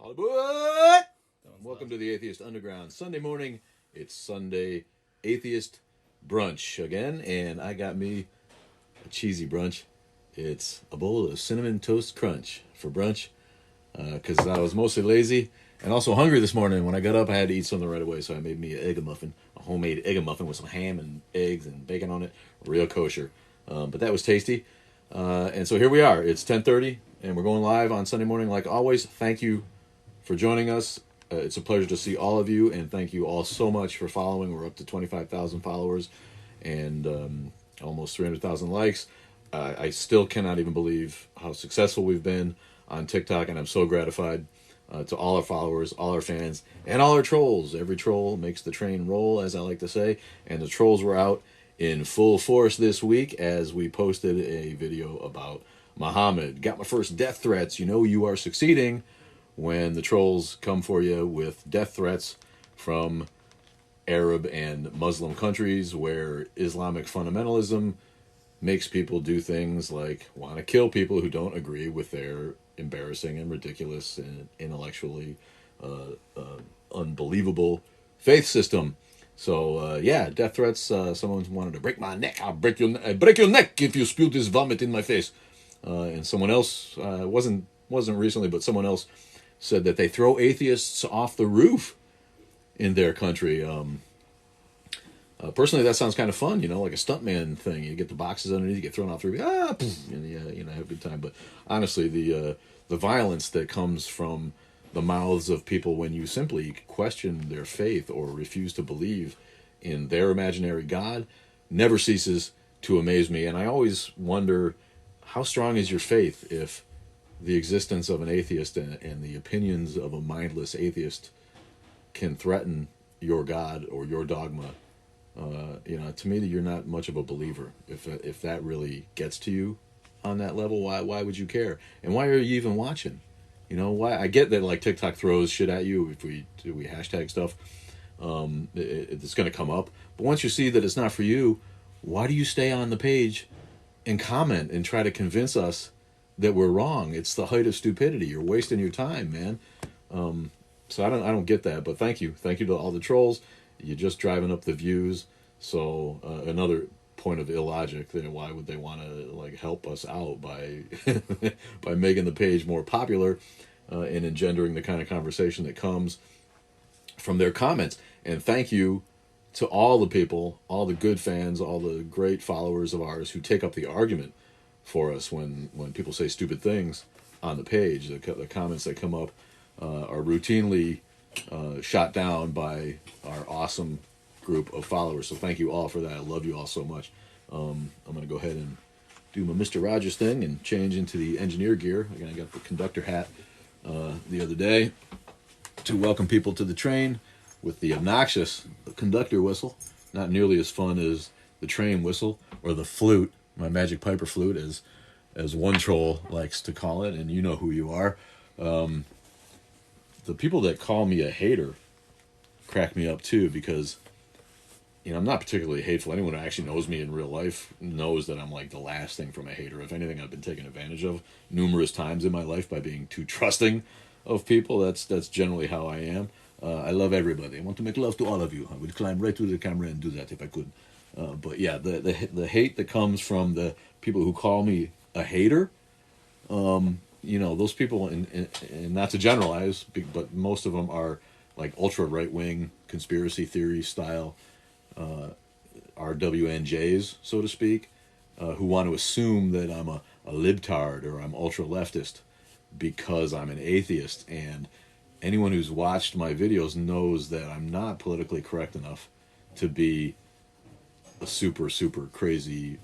Hollywood! Welcome to the Atheist Underground. Sunday morning, it's Sunday Atheist Brunch again, and I got me a cheesy brunch. It's a bowl of Cinnamon Toast Crunch for brunch, because I was mostly lazy and also hungry this morning. When I got up, I had to eat something right away, so I made me an egg muffin, a homemade egg muffin with some ham and eggs and bacon on it, real kosher. But that was tasty. And so here we are. It's 10:30, and we're going live on Sunday morning like always. Thank you for joining us. It's a pleasure to see all of you, and thank you all so much for following. We're up to 25,000 followers and almost 300,000 likes. I still cannot even believe how successful we've been on TikTok, and I'm so gratified to all our followers, all our fans, and all our trolls. Every troll makes the train roll, as I like to say, and the trolls were out in full force this week as we posted a video about Muhammad. Got my first death threats. You know you are succeeding when the trolls come for you with death threats from Arab and Muslim countries where Islamic fundamentalism makes people do things like want to kill people who don't agree with their embarrassing and ridiculous and intellectually unbelievable faith system. So, yeah, death threats. Someone wanted to break my neck. I'll break your neck if you spew this vomit in my face. And someone else, wasn't recently, but someone else said that they throw atheists off the roof in their country. Personally, that sounds kind of fun, like a stuntman thing. You get the boxes underneath, you get thrown off the roof, and have a good time. But honestly, the violence that comes from the mouths of people when you simply question their faith or refuse to believe in their imaginary God never ceases to amaze me. And I always wonder, how strong is your faith if the existence of an atheist and the opinions of a mindless atheist can threaten your God or your dogma? To me, that you're not much of a believer. If that really gets to you on that level, why would you care? And why are you even watching? Why? I get that like TikTok throws shit at you if we hashtag stuff. It's going to come up. But once you see that it's not for you, why do you stay on the page and comment and try to convince us that we're wrong? It's the height of stupidity. You're wasting your time, man. So I don't get that. But thank you to all the trolls. You're just driving up the views. So another point of illogic. Why would they want to help us out by by making the page more popular and engendering the kind of conversation that comes from their comments? And thank you to all the people, all the good fans, all the great followers of ours who take up the argument for us when people say stupid things on the page. The comments that come up are routinely shot down by our awesome group of followers. So thank you all for that. I love you all so much. I'm going to go ahead and do my Mr. Rogers thing and change into the engineer gear. Again, I got the conductor hat the other day to welcome people to the train with the obnoxious conductor whistle. Not nearly as fun as the train whistle or the flute, my Magic Piper flute, as one troll likes to call it, and you know who you are. The people that call me a hater crack me up too, because I'm not particularly hateful. Anyone who actually knows me in real life knows that I'm like the last thing from a hater. If anything, I've been taken advantage of numerous times in my life by being too trusting of people. That's generally how I am. I love everybody. I want to make love to all of you. I would climb right through the camera and do that if I could. But yeah, the hate that comes from the people who call me a hater, those people, and not to generalize, but most of them are like ultra right-wing conspiracy theory style RWNJs, so to speak, who want to assume that I'm a libtard or I'm ultra-leftist because I'm an atheist. And anyone who's watched my videos knows that I'm not politically correct enough to be a super, super crazy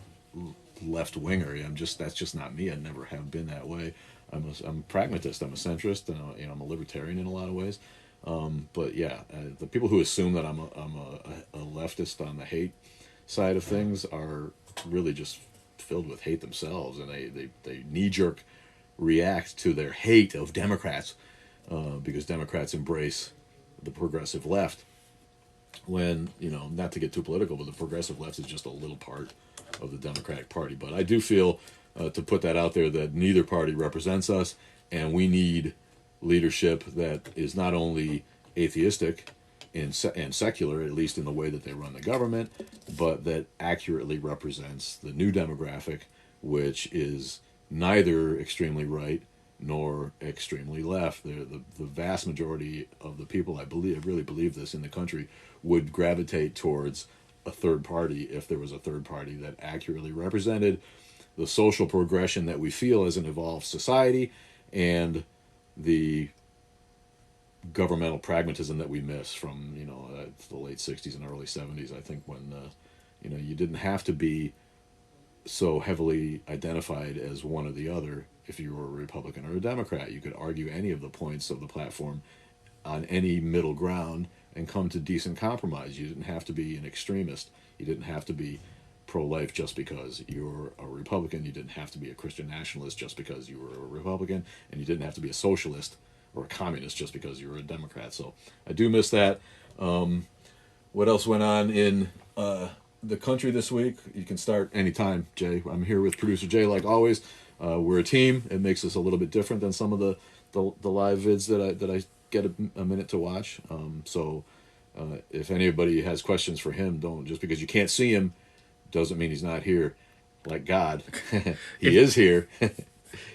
left-winger. That's just not me. I never have been that way. I'm a pragmatist. I'm a centrist, and I'm a libertarian in a lot of ways. But yeah, the people who assume that I'm a leftist on the hate side of things are really just filled with hate themselves, and they knee-jerk react to their hate of Democrats because Democrats embrace the progressive left. When, not to get too political, but the progressive left is just a little part of the Democratic Party. But I do feel, to put that out there, that neither party represents us, and we need leadership that is not only atheistic and secular, at least in the way that they run the government, but that accurately represents the new demographic, which is neither extremely right nor extremely left. The vast majority of the people, I really believe this, in the country would gravitate towards a third party if there was a third party that accurately represented the social progression that we feel as an evolved society and the governmental pragmatism that we miss from the late 60s and early 70s. I think when you didn't have to be so heavily identified as one or the other if you were a Republican or a Democrat. You could argue any of the points of the platform on any middle ground and come to decent compromise. You didn't have to be an extremist. You didn't have to be pro-life just because you're a Republican. You didn't have to be a Christian nationalist just because you were a Republican, and you didn't have to be a socialist or a communist just because you were a Democrat. So I do miss that. What else went on in the country this week? You can start anytime, Jay. I'm here with producer Jay, like always. We're a team. It makes us a little bit different than some of the live vids that I get a minute to watch. So if anybody has questions for him, don't, just because you can't see him doesn't mean he's not here. Like God, he is here.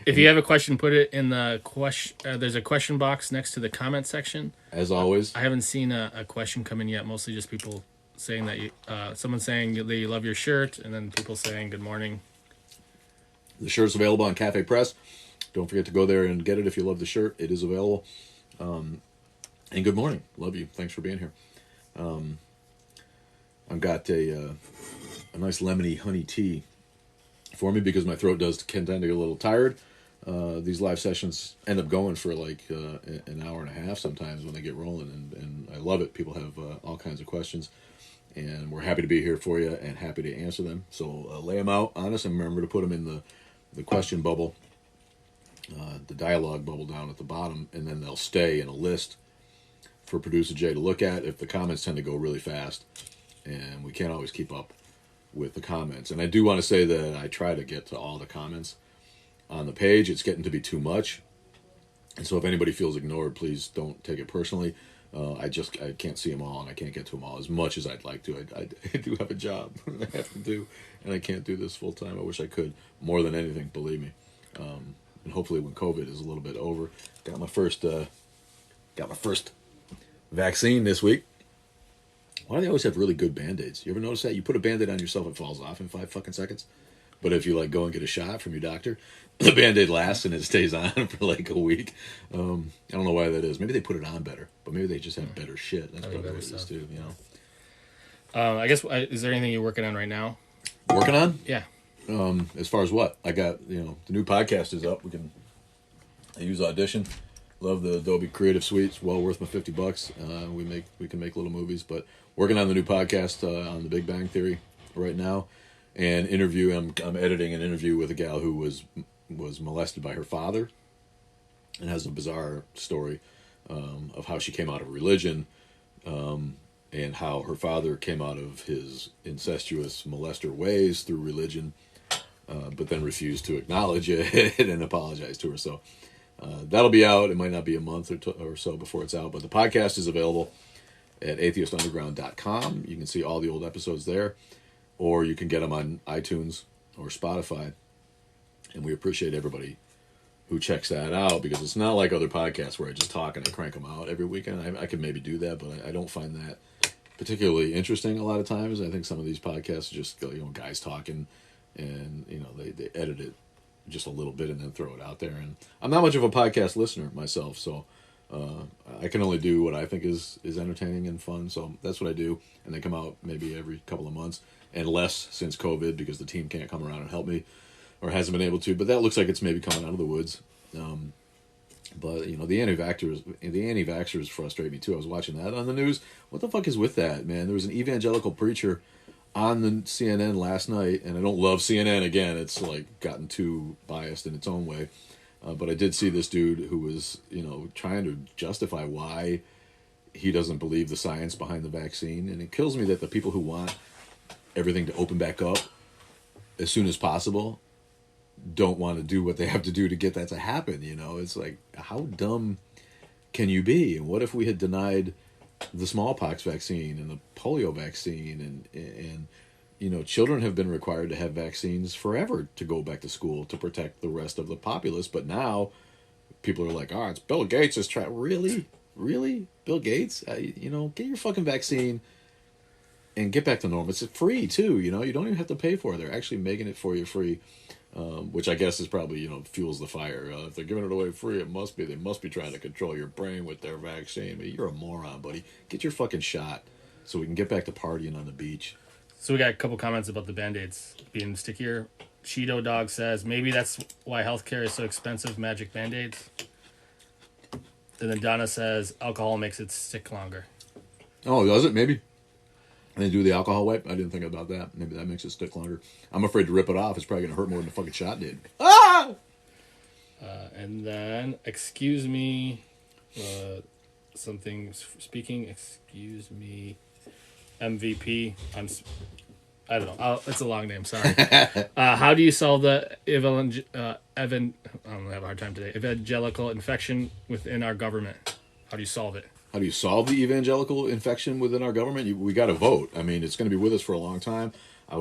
If you have a question, put it in the question. There's a question box next to the comment section. As always, I haven't seen a question come in yet. Mostly just people saying that someone saying they love your shirt, and then people saying good morning. The shirt's available on Cafe Press. Don't forget to go there and get it if you love the shirt. It is available. And good morning. Love you. Thanks for being here. I've got a nice lemony honey tea for me because my throat does tend to get a little tired. These live sessions end up going for like an hour and a half sometimes when they get rolling, and I love it. People have all kinds of questions, and we're happy to be here for you and happy to answer them. So lay them out on us, and remember to put them in the question bubble, the dialogue bubble down at the bottom, and then they'll stay in a list for producer Jay to look at. If the comments tend to go really fast, and we can't always keep up with the comments. And I do want to say that I try to get to all the comments on the page. It's getting to be too much. And so if anybody feels ignored, please don't take it personally. I can't see them all, and I can't get to them all as much as I'd like to. I do have a job I have to do, and I can't do this full time. I wish I could more than anything, believe me. And hopefully when COVID is a little bit over, got my first vaccine this week. Why do they always have really good Band-Aids? You ever notice that? You put a Band-Aid on yourself, it falls off in 5 fucking seconds. But if you go and get a shot from your doctor, the Band-Aid lasts and it stays on for like a week. I don't know why that is. Maybe they put it on better, but maybe they just have better shit. That's probably what it is too, I guess, is there anything you're working on right now? Working on? Yeah. As far as what? I got, the new podcast is up. I use Audition. Love the Adobe Creative Suite. It's well worth my $50. We can make little movies, but working on the new podcast on The Big Bang Theory right now. And I'm editing an interview with a gal who was molested by her father and has a bizarre story of how she came out of religion and how her father came out of his incestuous molester ways through religion, but then refused to acknowledge it and apologize to her. So that'll be out. It might not be a month or so before it's out, but the podcast is available at atheistunderground.com. You can see all the old episodes there, or you can get them on iTunes or Spotify. And we appreciate everybody who checks that out, because it's not like other podcasts where I just talk and I crank them out every weekend. I could maybe do that, but I don't find that particularly interesting a lot of times. I think some of these podcasts are just guys talking, and they edit it just a little bit and then throw it out there. And I'm not much of a podcast listener myself, so I can only do what I think is entertaining and fun. So that's what I do, and they come out maybe every couple of months, and less since COVID because the team can't come around and help me, or hasn't been able to. But that looks like it's maybe coming out of the woods. But the anti-vaxxers frustrate me too. I was watching that on the news. What the fuck is with that, man? There was an evangelical preacher on the CNN last night, and I don't love CNN. Again, it's gotten too biased in its own way. But I did see this dude who was, trying to justify why he doesn't believe the science behind the vaccine. And it kills me that the people who want everything to open back up as soon as possible don't want to do what they have to do to get that to happen. It's like, how dumb can you be? And what if we had denied the smallpox vaccine and the polio vaccine and you know, children have been required to have vaccines forever to go back to school to protect the rest of the populace, but now people are like, oh, it's Bill Gates is trying. Really, Bill Gates? You know, get your fucking vaccine and get back to normal. It's free too. You know, you don't even have to pay for it. They're actually making it for you free, which I guess is probably, you know, fuels the fire. If they're giving it away free, they must be trying to control your brain with their vaccine. I mean, you're a moron, buddy. Get your fucking shot so we can get back to partying on the beach. So we got a couple comments about the Band-Aids being stickier. Cheeto Dog says, maybe that's why healthcare is so expensive, magic Band-Aids. And then Donna says, alcohol makes it stick longer. Oh, does it? Maybe. And they do the alcohol wipe? I didn't think about that. Maybe that makes it stick longer. I'm afraid to rip it off. It's probably going to hurt more than the fucking shot did. Ah! And then, excuse me, MVP. I don't know. It's a long name. Sorry. How do you solve the I'm gonna have a hard time today. Evangelical infection within our government. How do you solve it? How do you solve the evangelical infection within our government? We got to vote. I mean, it's going to be with us for a long time. I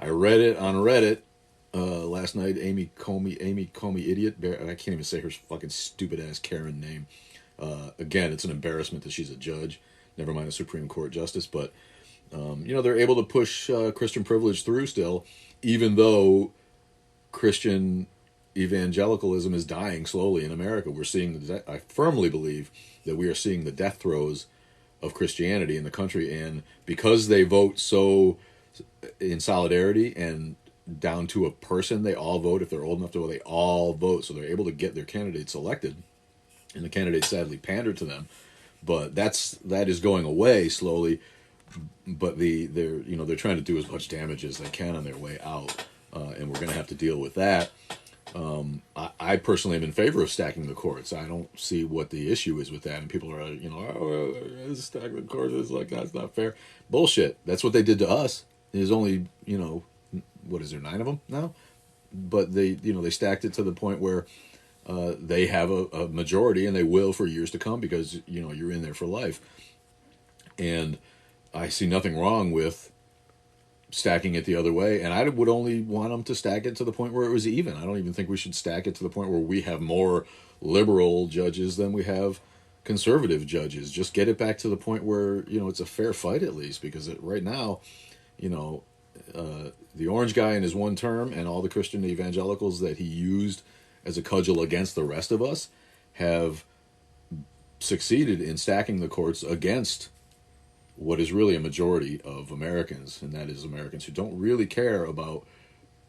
read it on Reddit last night. Amy Comey, idiot. I can't even say her fucking stupid ass Karen name. Again, it's an embarrassment that she's a judge. Never mind a Supreme Court justice, but you know, they're able to push Christian privilege through still, even though Christian evangelicalism is dying slowly in America. We're seeing, I firmly believe that we are seeing the death throes of Christianity in the country, and because they vote so in solidarity and down to a person, they all vote. If they're old enough to vote, they all vote, so they're able to get their candidates elected, and the candidates sadly pander to them. But that is going away slowly. But they're trying to do as much damage as they can on their way out, and we're going to have to deal with that. I personally am in favor of stacking the courts. I don't see what the issue is with that, and people are, you know, stack the courts. It's like, that's not fair. Bullshit. That's what they did to us. There's only, you know, what is there, 9 of them now? But they stacked it to the point where they have a majority, and they will for years to come, because, you know, you're in there for life. And I see nothing wrong with stacking it the other way, and I would only want them to stack it to the point where it was even. I don't even think we should stack it to the point where we have more liberal judges than we have conservative judges. Just get it back to the point where, you know, it's a fair fight at least, because right now, you know, the orange guy in his one term and all the Christian evangelicals that he used as a cudgel against the rest of us have succeeded in stacking the courts against what is really a majority of Americans, and that is Americans who don't really care about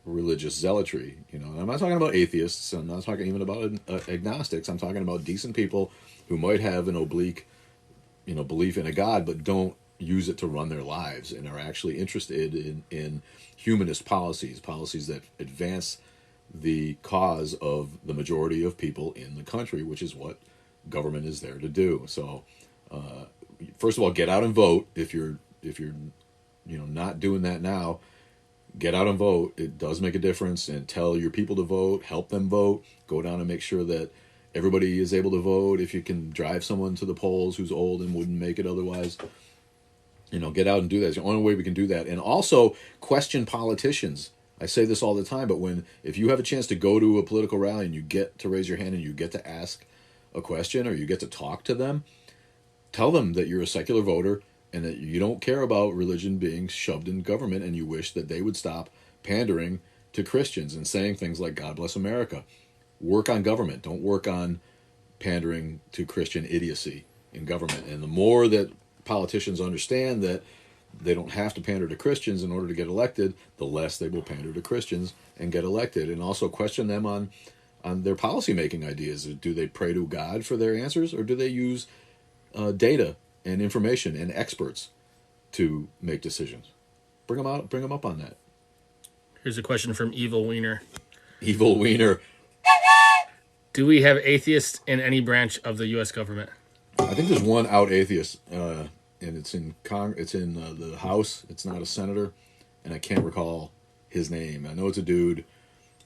religious zealotry. You know, and I'm not talking about atheists. I'm not talking even about agnostics. I'm talking about decent people who might have an oblique, you know, belief in a God, but don't use it to run their lives, and are actually interested in humanist policies that advance the cause of the majority of people in the country, which is what government is there to do. So, first of all, get out and vote. If you're not doing that now, get out and vote. It does make a difference, and tell your people to vote, help them vote, go down and make sure that everybody is able to vote. If you can drive someone to the polls who's old and wouldn't make it otherwise, you know, get out and do that. It's the only way we can do that. And also question politicians. I say this all the time, but if you have a chance to go to a political rally and you get to raise your hand and you get to ask a question or you get to talk to them, tell them that you're a secular voter and that you don't care about religion being shoved in government, and you wish that they would stop pandering to Christians and saying things like God bless America. Work on government. Don't work on pandering to Christian idiocy in government. And the more that politicians understand that they don't have to pander to Christians in order to get elected, the less they will pander to Christians and get elected. And also question them on their policy-making ideas. Do they pray to God for their answers, or do they use data and information and experts to make decisions? Bring them up on that. Here's a question from Evil Wiener. Evil Wiener. Do we have atheists in any branch of the U.S. government? I think there's one out atheist, and it's in the House. It's not a senator, and I can't recall his name. I know it's a dude,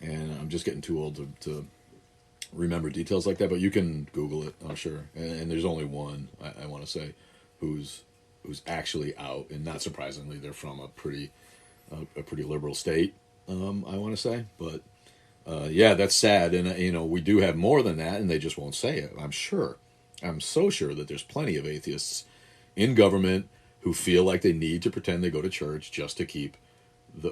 and I'm just getting too old to remember details like that, but you can Google it, I'm sure. And there's only one, I want to say, who's actually out, and not surprisingly, they're from a pretty liberal state. I want to say, but yeah, that's sad, and we do have more than that, and they just won't say it. I'm so sure that there's plenty of atheists in government who feel like they need to pretend they go to church just to keep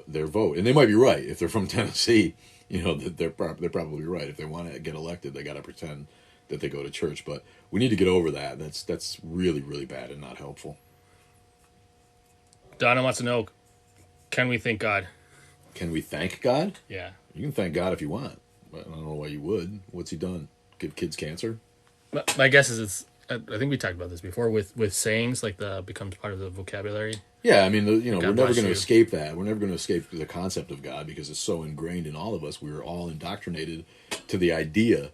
their vote, and they might be right if they're from Tennessee. They're probably right. If they want to get elected, they got to pretend that they go to church. But we need to get over that. That's really, really bad and not helpful. Donna wants to know, can we thank God? Can we thank God? Yeah. You can thank God if you want. But I don't know why you would. What's he done? Give kids cancer? My guess is I think we talked about this before with sayings, like becomes part of the vocabulary. Yeah, I mean, we're never going to you. escape that. We're never going to escape the concept of God because it's so ingrained in all of us. We were all indoctrinated to the idea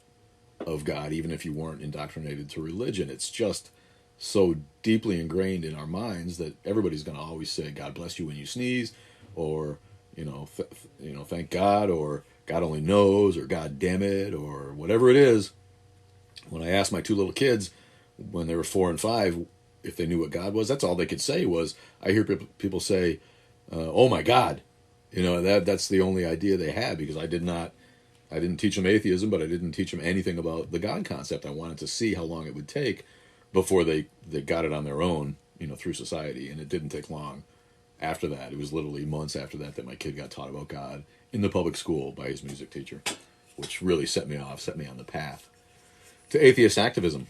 of God, even if you weren't indoctrinated to religion. It's just so deeply ingrained in our minds that everybody's going to always say, "God bless you" when you sneeze, or thank God, or God only knows, or God damn it, or whatever it is. When I asked my two little kids when they were 4 and 5 if they knew what God was, that's all they could say was, I hear people say, "Oh my God," that's the only idea they had, because I didn't teach them atheism, but I didn't teach them anything about the God concept. I wanted to see how long it would take before they got it on their own, through society, and it didn't take long after that. It was literally months after that my kid got taught about God in the public school by his music teacher, which really set me on the path to atheist activism.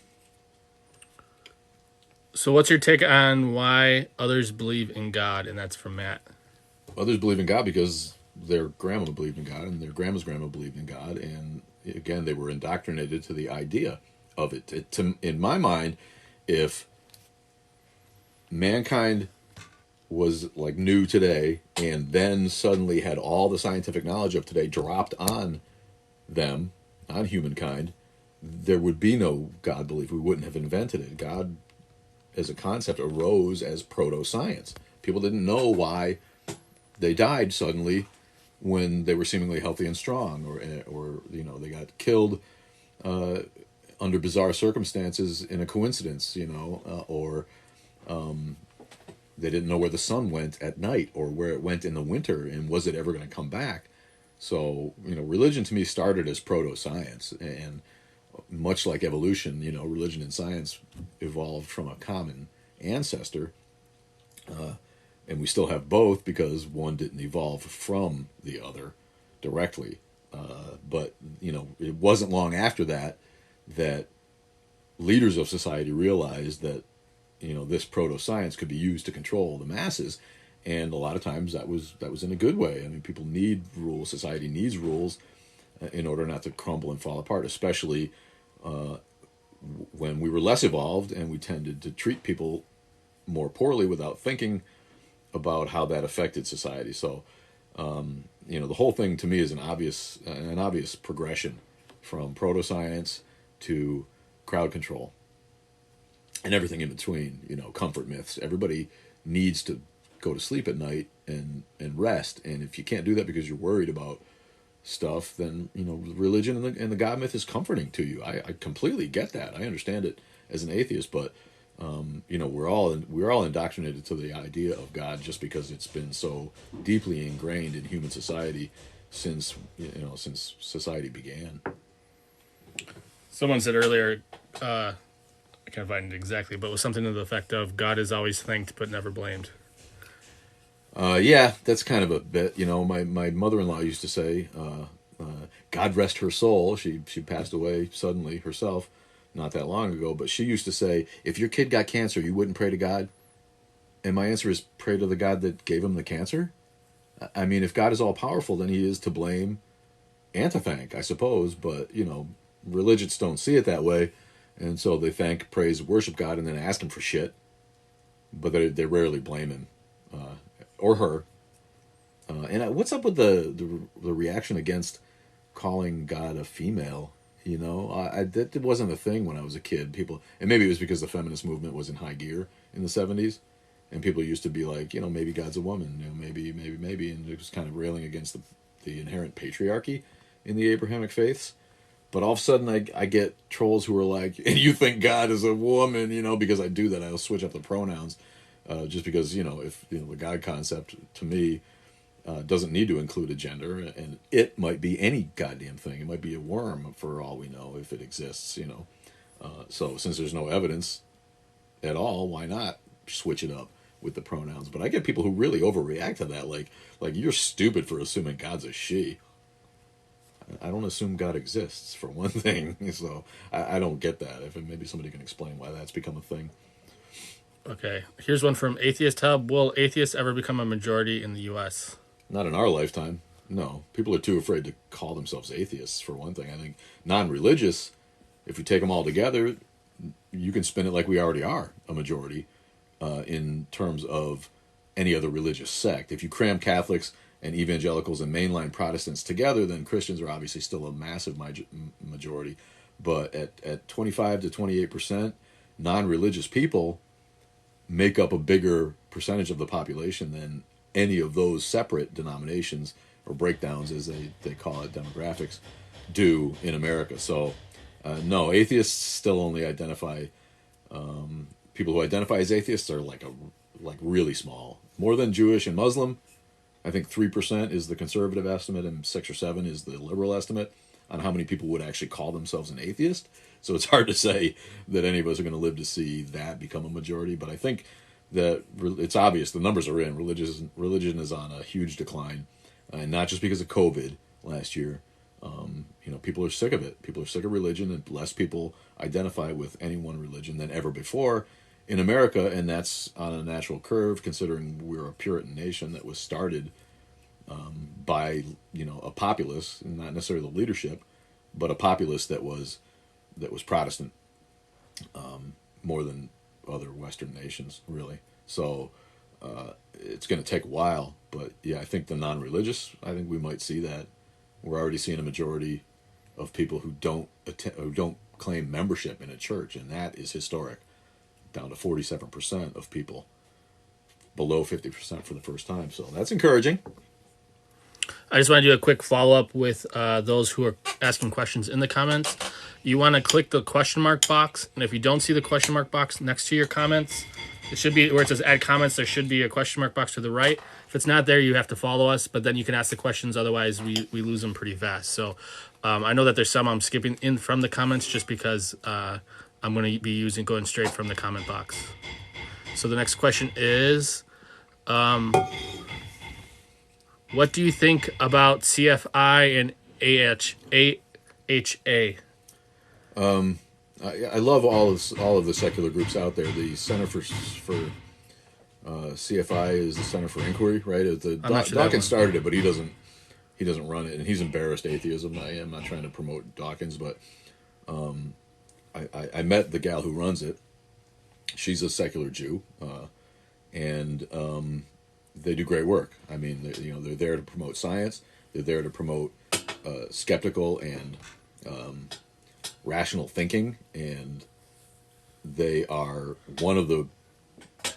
So what's your take on why others believe in God? And that's from Matt. Others believe in God because their grandma believed in God, and their grandma's grandma believed in God, and again, they were indoctrinated to the idea of it. In my mind, if mankind was like new today, and then suddenly had all the scientific knowledge of today dropped on them, on humankind, there would be no God belief. We wouldn't have invented it. God as a concept arose as proto-science. People didn't know why they died suddenly when they were seemingly healthy and strong, or they got killed under bizarre circumstances in a coincidence, or they didn't know where the sun went at night or where it went in the winter, and was it ever going to come back. So religion to me started as proto-science, and much like evolution, religion and science evolved from a common ancestor, and we still have both because one didn't evolve from the other directly. But it wasn't long after that leaders of society realized that this proto-science could be used to control the masses, and a lot of times that was in a good way. I mean, people need rules. Society needs rules in order not to crumble and fall apart, especially when we were less evolved and we tended to treat people more poorly without thinking about how that affected society. So, the whole thing to me is an obvious progression from proto-science to crowd control and everything in between. Comfort myths. Everybody needs to go to sleep at night and rest, and if you can't do that because you're worried about stuff, then religion and the God myth is comforting to you. I completely get that. I understand it as an atheist, but we're all indoctrinated to the idea of God just because it's been so deeply ingrained in human society since society began. Someone said earlier, I can't find it exactly, but it was something to the effect of God is always thanked but never blamed. Yeah, that's kind of a bit. My mother-in-law used to say, God rest her soul. She passed away suddenly herself not that long ago, but she used to say, if your kid got cancer, you wouldn't pray to God? And my answer is, pray to the God that gave him the cancer? I mean, if God is all-powerful, then he is to blame and to thank, I suppose, but, religions don't see it that way, and so they thank, praise, worship God, and then ask him for shit, but they rarely blame him. Or her. And what's up with the reaction against calling God a female? That wasn't a thing when I was a kid. People, and maybe it was because the feminist movement was in high gear in the 70s, and people used to be like, maybe God's a woman, maybe, and it was kind of railing against the inherent patriarchy in the Abrahamic faiths. But all of a sudden, I get trolls who are like, and you think God is a woman, because I do that. I'll switch up the pronouns, just because, if, the God concept to me doesn't need to include a gender, and it might be any goddamn thing. It might be a worm for all we know if it exists. So since there's no evidence at all, why not switch it up with the pronouns? But I get people who really overreact to that, like you're stupid for assuming God's a she. I don't assume God exists, for one thing, so I don't get that. If maybe somebody can explain why that's become a thing. Okay, here's one from Atheist Hub. Will atheists ever become a majority in the U.S.? Not in our lifetime. No, people are too afraid to call themselves atheists, for one thing. I think non-religious, if you take them all together, you can spin it like we already are a majority in terms of any other religious sect. If you cram Catholics and evangelicals and mainline Protestants together, then Christians are obviously still a massive majority. But at 25 to 28%, non-religious people make up a bigger percentage of the population than any of those separate denominations or breakdowns, as they call it, demographics, do in America. So, no, atheists still only identify, people who identify as atheists are like really small. More than Jewish and Muslim. I think 3% is the conservative estimate and 6 or 7 is the liberal estimate on how many people would actually call themselves an atheist. So it's hard to say that any of us are going to live to see that become a majority. But I think that it's obvious the numbers are in. Religion is on a huge decline, and not just because of COVID last year. People are sick of it. People are sick of religion, and less people identify with any one religion than ever before in America, and that's on a natural curve, considering we're a Puritan nation that was started by a populace, not necessarily the leadership, but a populace that was Protestant more than other Western nations, really. So it's going to take a while, but yeah, I think the non-religious, I think we might see that. We're already seeing a majority of people who don't claim membership in a church, and that is historic. Down to 47% of people, below 50% for the first time. So that's encouraging. I just want to do a quick follow-up with those who are asking questions in the comments. You want to click the question mark box, and if you don't see the question mark box next to your comments, it should be where it says add comments. There should be a question mark box to the right. If it's not there, you have to follow us, but then you can ask the questions. Otherwise, we lose them pretty fast. So I know that there's some I'm skipping in from the comments just because I'm going to be going straight from the comment box. So the next question is, what do you think about CFI and AHA? I love all of the secular groups out there. The Center for CFI is the Center for Inquiry, right? Dawkins started it, but he doesn't run it, and he's embarrassed atheism. I am not trying to promote Dawkins, but I met the gal who runs it. She's a secular Jew, and they do great work. I mean, they're there to promote science. They're there to promote skeptical and rational thinking, and they are one of the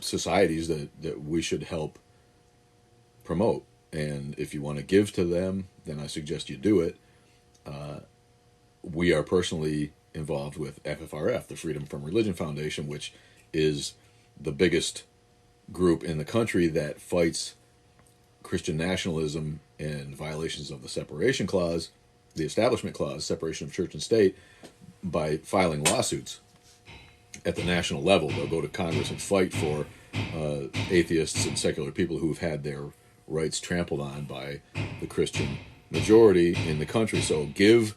societies that we should help promote. And if you want to give to them, then I suggest you do it. We are personally involved with FFRF, the Freedom from Religion Foundation, which is the biggest group in the country that fights Christian nationalism and violations of the separation clause, the establishment clause, separation of church and state, by filing lawsuits at the national level. They'll go to Congress and fight for atheists and secular people who've had their rights trampled on by the Christian majority in the country. So give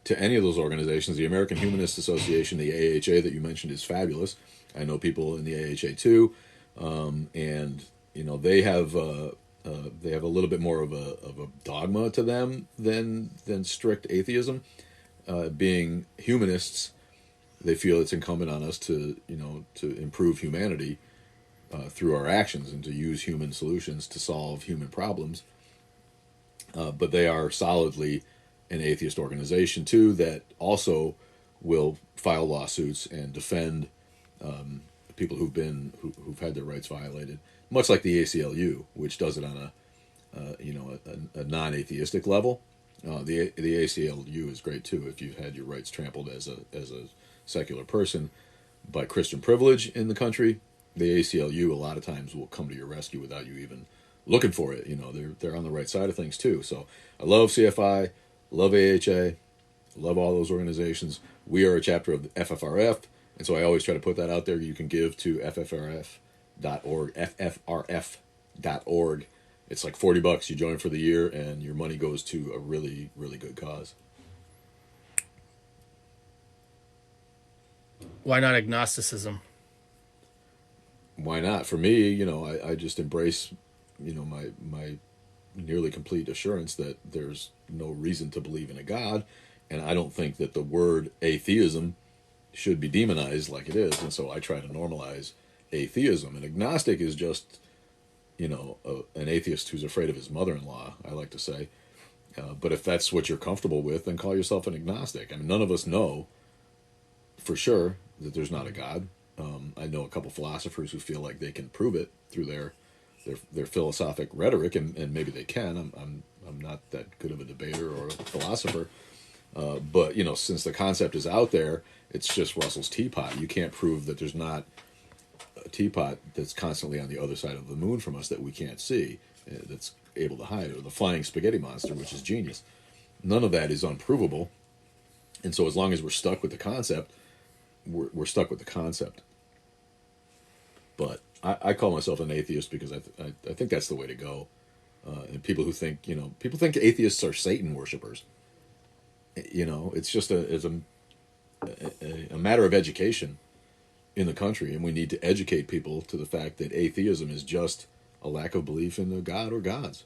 to any of those organizations. The American Humanist Association, the AHA that you mentioned, is fabulous. I know people in the AHA too, and they have a little bit more of a dogma to them than strict atheism. Being humanists, they feel it's incumbent on us to improve humanity through our actions and to use human solutions to solve human problems. But they are solidly an atheist organization too that also will file lawsuits and defend people who've had their rights violated, much like the ACLU, which does it on a non-atheistic level. The ACLU is great too if you've had your rights trampled as a secular person by Christian privilege in the country. The ACLU a lot of times will come to your rescue without you even looking for it. You know, they're on the right side of things too. So I love CFI, love AHA, love all those organizations. We are a chapter of the FFRF, and so I always try to put that out there. You can give to ffrf.org, ffrf.org. It's like $40. You join for the year, and your money goes to a really, really good cause. Why not agnosticism? Why not? For me, you know, I just embrace, you know, my nearly complete assurance that there's no reason to believe in a God, and I don't think that the word atheism should be demonized like it is, and so I try to normalize atheism. And agnostic is just, you know, an atheist who's afraid of his mother-in-law, I like to say. But if that's what you're comfortable with, then call yourself an agnostic. I mean, none of us know for sure that there's not a God. I know a couple philosophers who feel like they can prove it through their philosophic rhetoric, and maybe they can. I'm not that good of a debater or a philosopher, but you know, since the concept is out there, it's just Russell's teapot. You can't prove that there's not a teapot that's constantly on the other side of the moon from us that we can't see, that's able to hide, or the flying spaghetti monster, which is genius. None of that is unprovable, and so as long as we're stuck with the concept, we're stuck with the concept. But I call myself an atheist because I think that's the way to go. And people who think, you know, people think atheists are Satan worshipers. You know, it's just a matter of education in the country, and we need to educate people to the fact that atheism is just a lack of belief in a God or gods.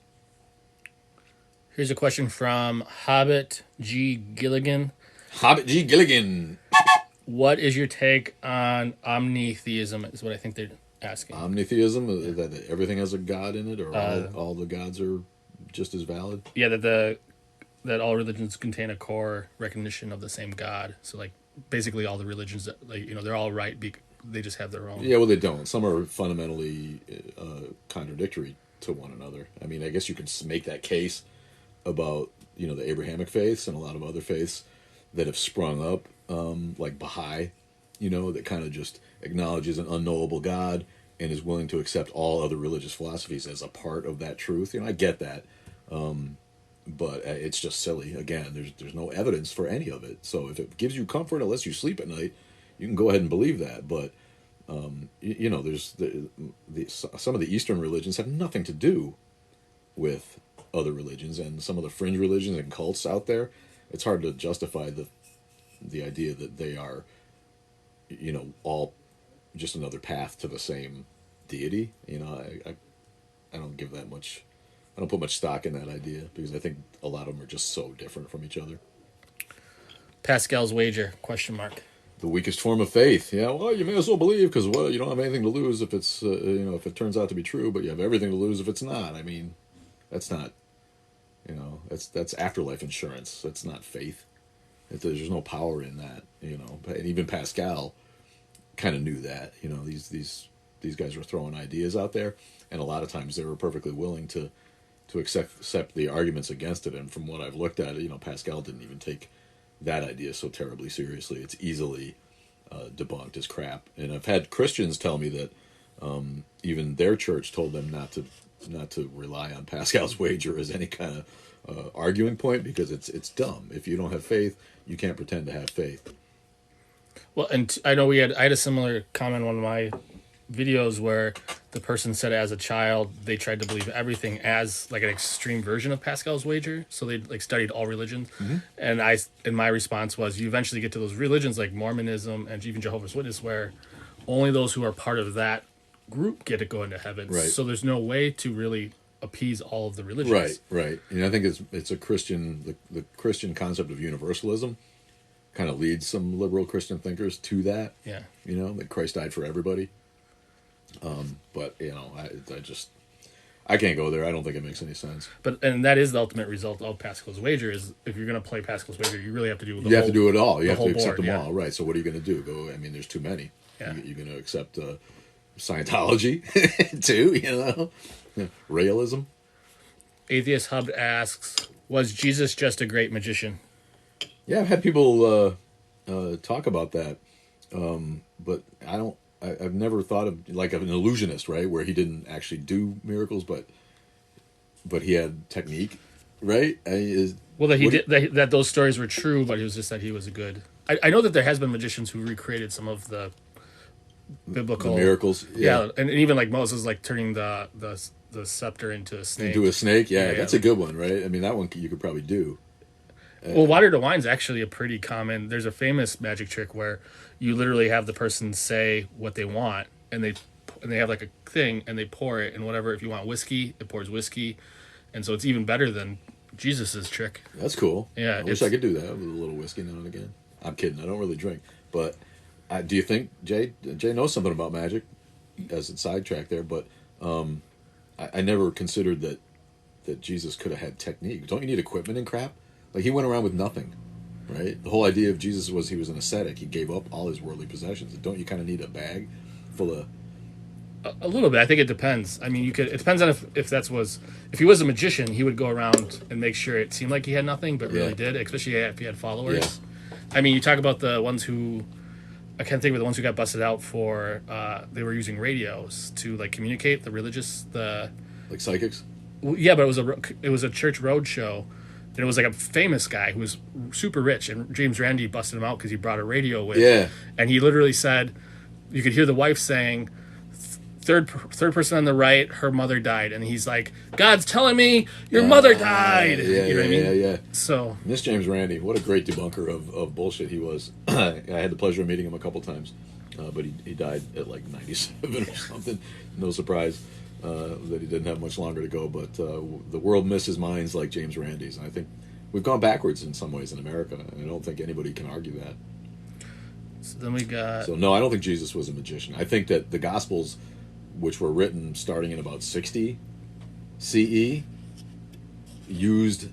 Here's a question from Hobbit G. Gilligan. Hobbit G. Gilligan. What is your take on omnitheism? Is what I think they're asking. Omnitheism, that everything has a God in it, or all the gods are just as valid? Yeah, that all religions contain a core recognition of the same God. So, like, basically all the religions, like, you know, they're all right. They just have their own. Yeah, well, they don't. Some are fundamentally contradictory to one another. I mean, I guess you can make that case about, you know, the Abrahamic faiths and a lot of other faiths that have sprung up, like Baha'i, you know, that kind of just acknowledges an unknowable God and is willing to accept all other religious philosophies as a part of that truth. You know, I get that, but it's just silly. Again, there's no evidence for any of it. So if it gives you comfort, and lets you sleep at night, you can go ahead and believe that. But you know, there's some of the Eastern religions have nothing to do with other religions, and some of the fringe religions and cults out there, it's hard to justify the idea that they are, you know, all just another path to the same deity. You know, I don't give that much. I don't put much stock in that idea because I think a lot of them are just so different from each other. Pascal's wager ? The weakest form of faith. Yeah, well, you may as well believe because, well, you don't have anything to lose if it's you know, if it turns out to be true, but you have everything to lose if it's not. I mean, that's not, you know, that's afterlife insurance. That's not faith. There's no power in that, you know. And even Pascal kind of knew that. You know, these guys were throwing ideas out there, and a lot of times they were perfectly willing to accept the arguments against it. And from what I've looked at, you know, Pascal didn't even take that idea so terribly seriously. It's easily debunked as crap. And I've had Christians tell me that even their church told them not to rely on Pascal's wager as any kind of arguing point because it's dumb. If you don't have faith, you can't pretend to have faith. Well, and I know I had a similar comment on one of my videos where the person said as a child they tried to believe everything as like an extreme version of Pascal's wager. So they like studied all religions, and my response was, you eventually get to those religions like Mormonism and even Jehovah's Witness where only those who are part of that group get to go into heaven. Right. So there's no way to really appease all of the religions. Right. And I think it's a Christian, the Christian concept of universalism kind of leads some liberal Christian thinkers to that. Yeah. You know, that Christ died for everybody. But you know, I can't go there. I don't think it makes any sense. And that is the ultimate result of Pascal's wager is if you're going to play Pascal's wager, you really have to do you have to do it all. You have to accept board, them all. Right. So what are you going to do? I mean, there's too many. Yeah. You're going to accept Scientology too. You know, realism. Atheist Hub asks, Was Jesus just a great magician? Yeah, I've had people talk about that, but I don't. I've never thought of like of an illusionist, right, where he didn't actually do miracles, but he had technique, right? Well, that he what do did that those stories were true, but it was just that he was a good. I know that there has been magicians who recreated some of the the biblical, miracles, yeah, yeah, and even like Moses, like turning the scepter into a snake. into a snake, yeah, Yeah, that's yeah. a good one, right? I mean, that one you could probably do. Well, water to wine's actually a pretty common. There's a famous magic trick where you literally have the person say what they want, and they have like a thing, and they pour it, and whatever. If you want whiskey, it pours whiskey, and so it's even better than Jesus's trick. That's cool. Yeah, I wish I could do that with a little whiskey now and again. I'm kidding. I don't really drink, but do you think Jay knows something about magic? As a sidetrack there, but I never considered that Jesus could have had technique. Don't you need equipment and crap? Like he went around with nothing, right? The whole idea of Jesus was he was an ascetic. He gave up all his worldly possessions. And don't you kind of need a bag full of? a little bit. I think it depends. I mean, you could. It depends on if he was a magician, he would go around and make sure it seemed like he had nothing, but really Yeah. did. Especially if he had followers. Yeah. I mean, you talk about the ones who I can't think of the ones who got busted out for. They were using radios to like communicate the religious the. Like psychics? Well, yeah, but it was a church road show. And it was like a famous guy who was super rich, and James Randi busted him out because he brought a radio with. Yeah. And he literally said, you could hear the wife saying, third person on the right, her mother died, and he's like, God's telling me your mother died. Yeah, You know what I mean? yeah. So Miss James Randi, what a great debunker of bullshit he was. I had the pleasure of meeting him a couple times, but he died at like 97 or something. No surprise that he didn't have much longer to go. But the world misses minds like James Randi's, and I think we've gone backwards in some ways in America, and I don't think anybody can argue that. so then we got So no, I don't think Jesus was a magician. I think that the Gospels, which were written starting in about 60 CE, used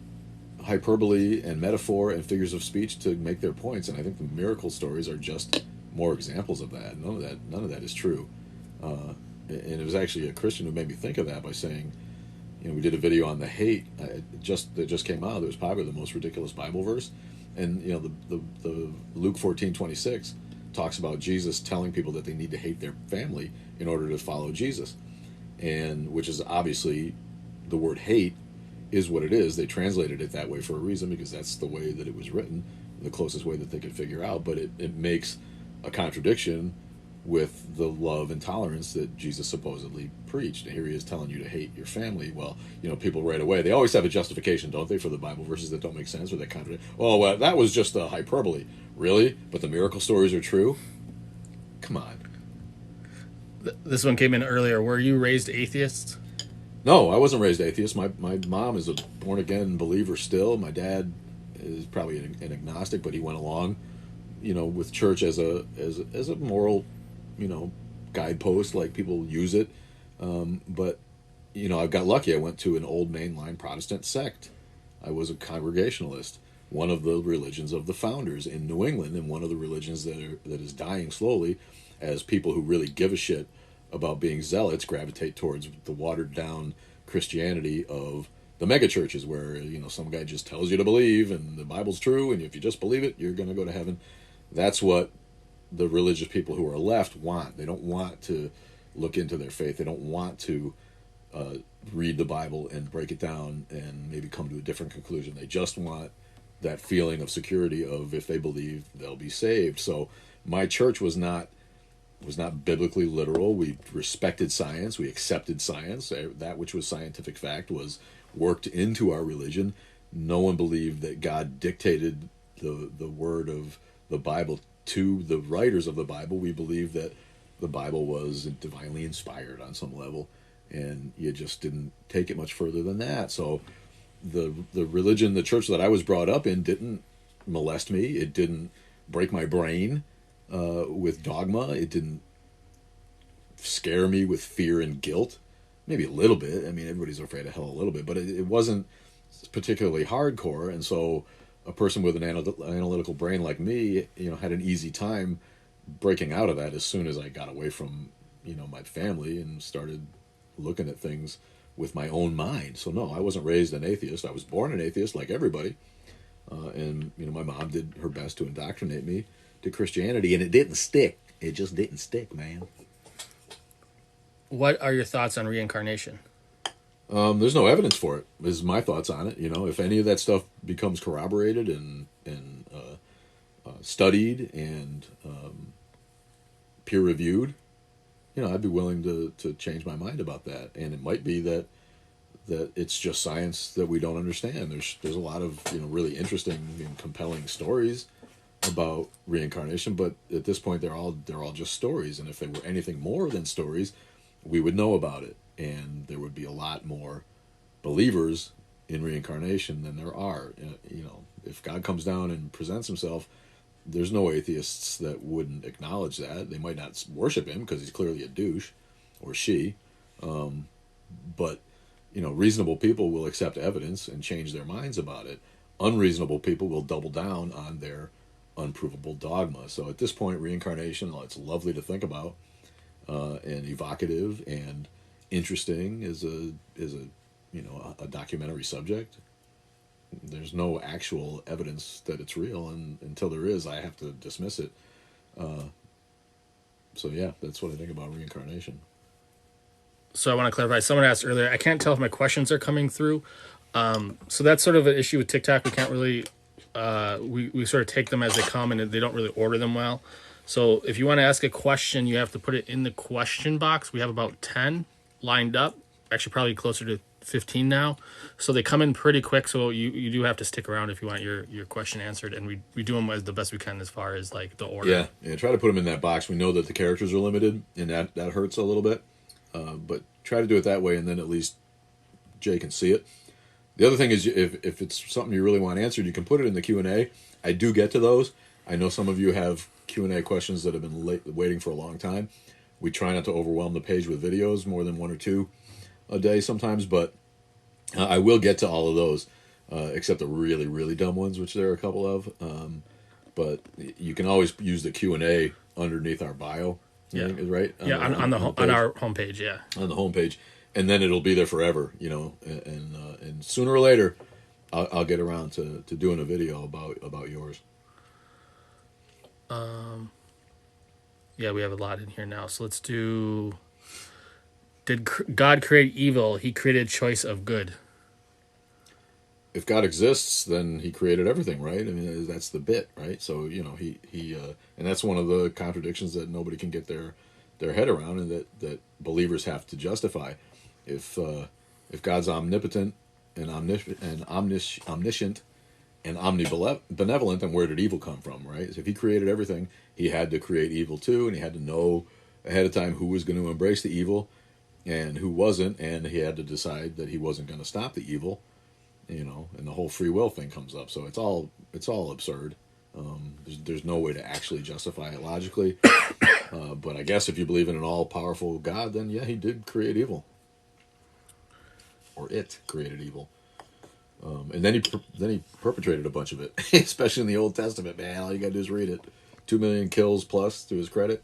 hyperbole and metaphor and figures of speech to make their points, and I think the miracle stories are just more examples of that. None of that is true. And it was actually a Christian who made me think of that by saying, we did a video on the hate that just came out. It was probably the most ridiculous Bible verse, and the Luke 14:26 talks about Jesus telling people that they need to hate their family in order to follow Jesus, and which is obviously the word hate is what it is. They translated it that way for a reason because that's the way that it was written, the closest way that they could figure out. But it makes a contradiction with the love and tolerance that Jesus supposedly preached. And here he is telling you to hate your family. Well, people right away, they always have a justification, don't they, for the Bible verses that don't make sense or that contradict. Oh, well, that was just a hyperbole. Really? But the miracle stories are true? Come on. this one came in earlier. Were you raised atheist? No, I wasn't raised atheist. My mom is a born-again believer still. My dad is probably an agnostic, but he went along, with church as a moral, guidepost, like people use it. But, I got lucky. I went to an old mainline Protestant sect. I was a Congregationalist, one of the religions of the founders in New England, and one of the religions that is dying slowly as people who really give a shit about being zealots gravitate towards the watered down Christianity of the mega churches where some guy just tells you to believe and the Bible's true, and if you just believe it you're going to go to heaven. That's what the religious people who are left want. They don't want to look into their faith. They don't want to read the Bible and break it down and maybe come to a different conclusion. They just want that feeling of security of if they believe they'll be saved. So my church was not biblically literal. We respected science. We accepted science. That which was scientific fact was worked into our religion. No one believed that God dictated the word of the Bible to the writers of the Bible. We believed that the Bible was divinely inspired on some level, and you just didn't take it much further than that. So the religion, the church that I was brought up in didn't molest me. It didn't break my brain with dogma. It didn't scare me with fear and guilt. Maybe a little bit. I mean, everybody's afraid of hell a little bit, but it wasn't particularly hardcore. And so a person with an analytical brain like me, had an easy time breaking out of that as soon as I got away from, my family and started looking at things with my own mind. So no, I wasn't raised an atheist. I was born an atheist like everybody. And my mom did her best to indoctrinate me to Christianity, and it didn't stick. It just didn't stick, man. What are your thoughts on reincarnation? There's no evidence for it. Is my thoughts on it. If any of that stuff becomes corroborated and studied and peer reviewed, I'd be willing to change my mind about that. And it might be that it's just science that we don't understand. There's a lot of really interesting and compelling stories about reincarnation, but at this point they're all just stories. And if they were anything more than stories, we would know about it, and there would be a lot more believers in reincarnation than there are. If God comes down and presents himself, there's no atheists that wouldn't acknowledge that. They might not worship him because he's clearly a douche, or she, but reasonable people will accept evidence and change their minds about it. Unreasonable people will double down on their unprovable dogma. So at this point, reincarnation, it's lovely to think about, and evocative and interesting is a documentary subject. There's no actual evidence that it's real, and until there is, I have to dismiss it. So yeah, that's what I think about reincarnation. So I want to clarify. Someone asked earlier, I can't tell if my questions are coming through. So that's sort of an issue with TikTok. We can't really, we sort of take them as they come, and they don't really order them well. So if you want to ask a question, you have to put it in the question box. We have about 10 lined up, actually probably closer to 15 now. So they come in pretty quick, so you do have to stick around if you want your question answered. And we do them as the best we can as far as like the order. Yeah, try to put them in that box. We know that the characters are limited, and that hurts a little bit. But try to do it that way, and then at least Jay can see it. The other thing is, if it's something you really want answered, you can put it in the Q&A. I do get to those. I know some of you have Q&A questions that have been waiting for a long time. We try not to overwhelm the page with videos, more than one or two a day sometimes, but I will get to all of those, except the really, really dumb ones, which there are a couple of. But you can always use the Q&A underneath our bio. Yeah. Right? On our homepage, yeah. On the homepage. And then it'll be there forever, and sooner or later, I'll get around to doing a video about yours. Yeah, we have a lot in here now. So let's do... Did God create evil? He created choice of good. If God exists, then he created everything, right? I mean, that's the bit, right? So, he and that's one of the contradictions that nobody can get their head around, and that believers have to justify. If God's omnipotent and omniscient and omnibenevolent, then where did evil come from, right? So if he created everything, he had to create evil too, and he had to know ahead of time who was going to embrace the evil and who wasn't, and he had to decide that he wasn't going to stop the evil, and the whole free will thing comes up. So it's all absurd. There's no way to actually justify it logically. But I guess if you believe in an all-powerful God, then yeah, he did create evil, or it created evil. And then he perpetrated a bunch of it, especially in the Old Testament. Man, all you gotta do is read it. 2 million kills plus to his credit.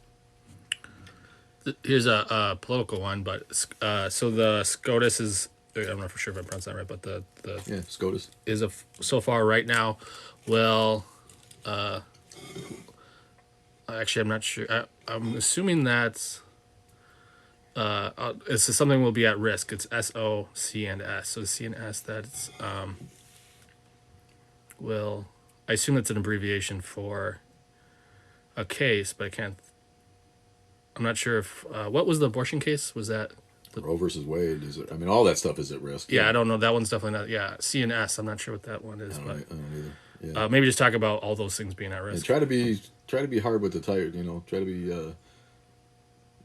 Here's a political one, but so the SCOTUS is, I don't know for sure if I pronounced that right, but the SCOTUS is so far right now. Well, actually, I'm not sure. I'm assuming that's it's something will be at risk. It's SOC&S. So C&S, that's well, I assume that's an abbreviation for a case, but I'm not sure if what was the abortion case? Was that Roe versus Wade? Is it? I mean, all that stuff is at risk. Yeah, I don't know. That one's definitely not. Yeah, C&S. I'm not sure what that one is. I don't either. Yeah. Maybe just talk about all those things being at risk. And try to be hard with the type.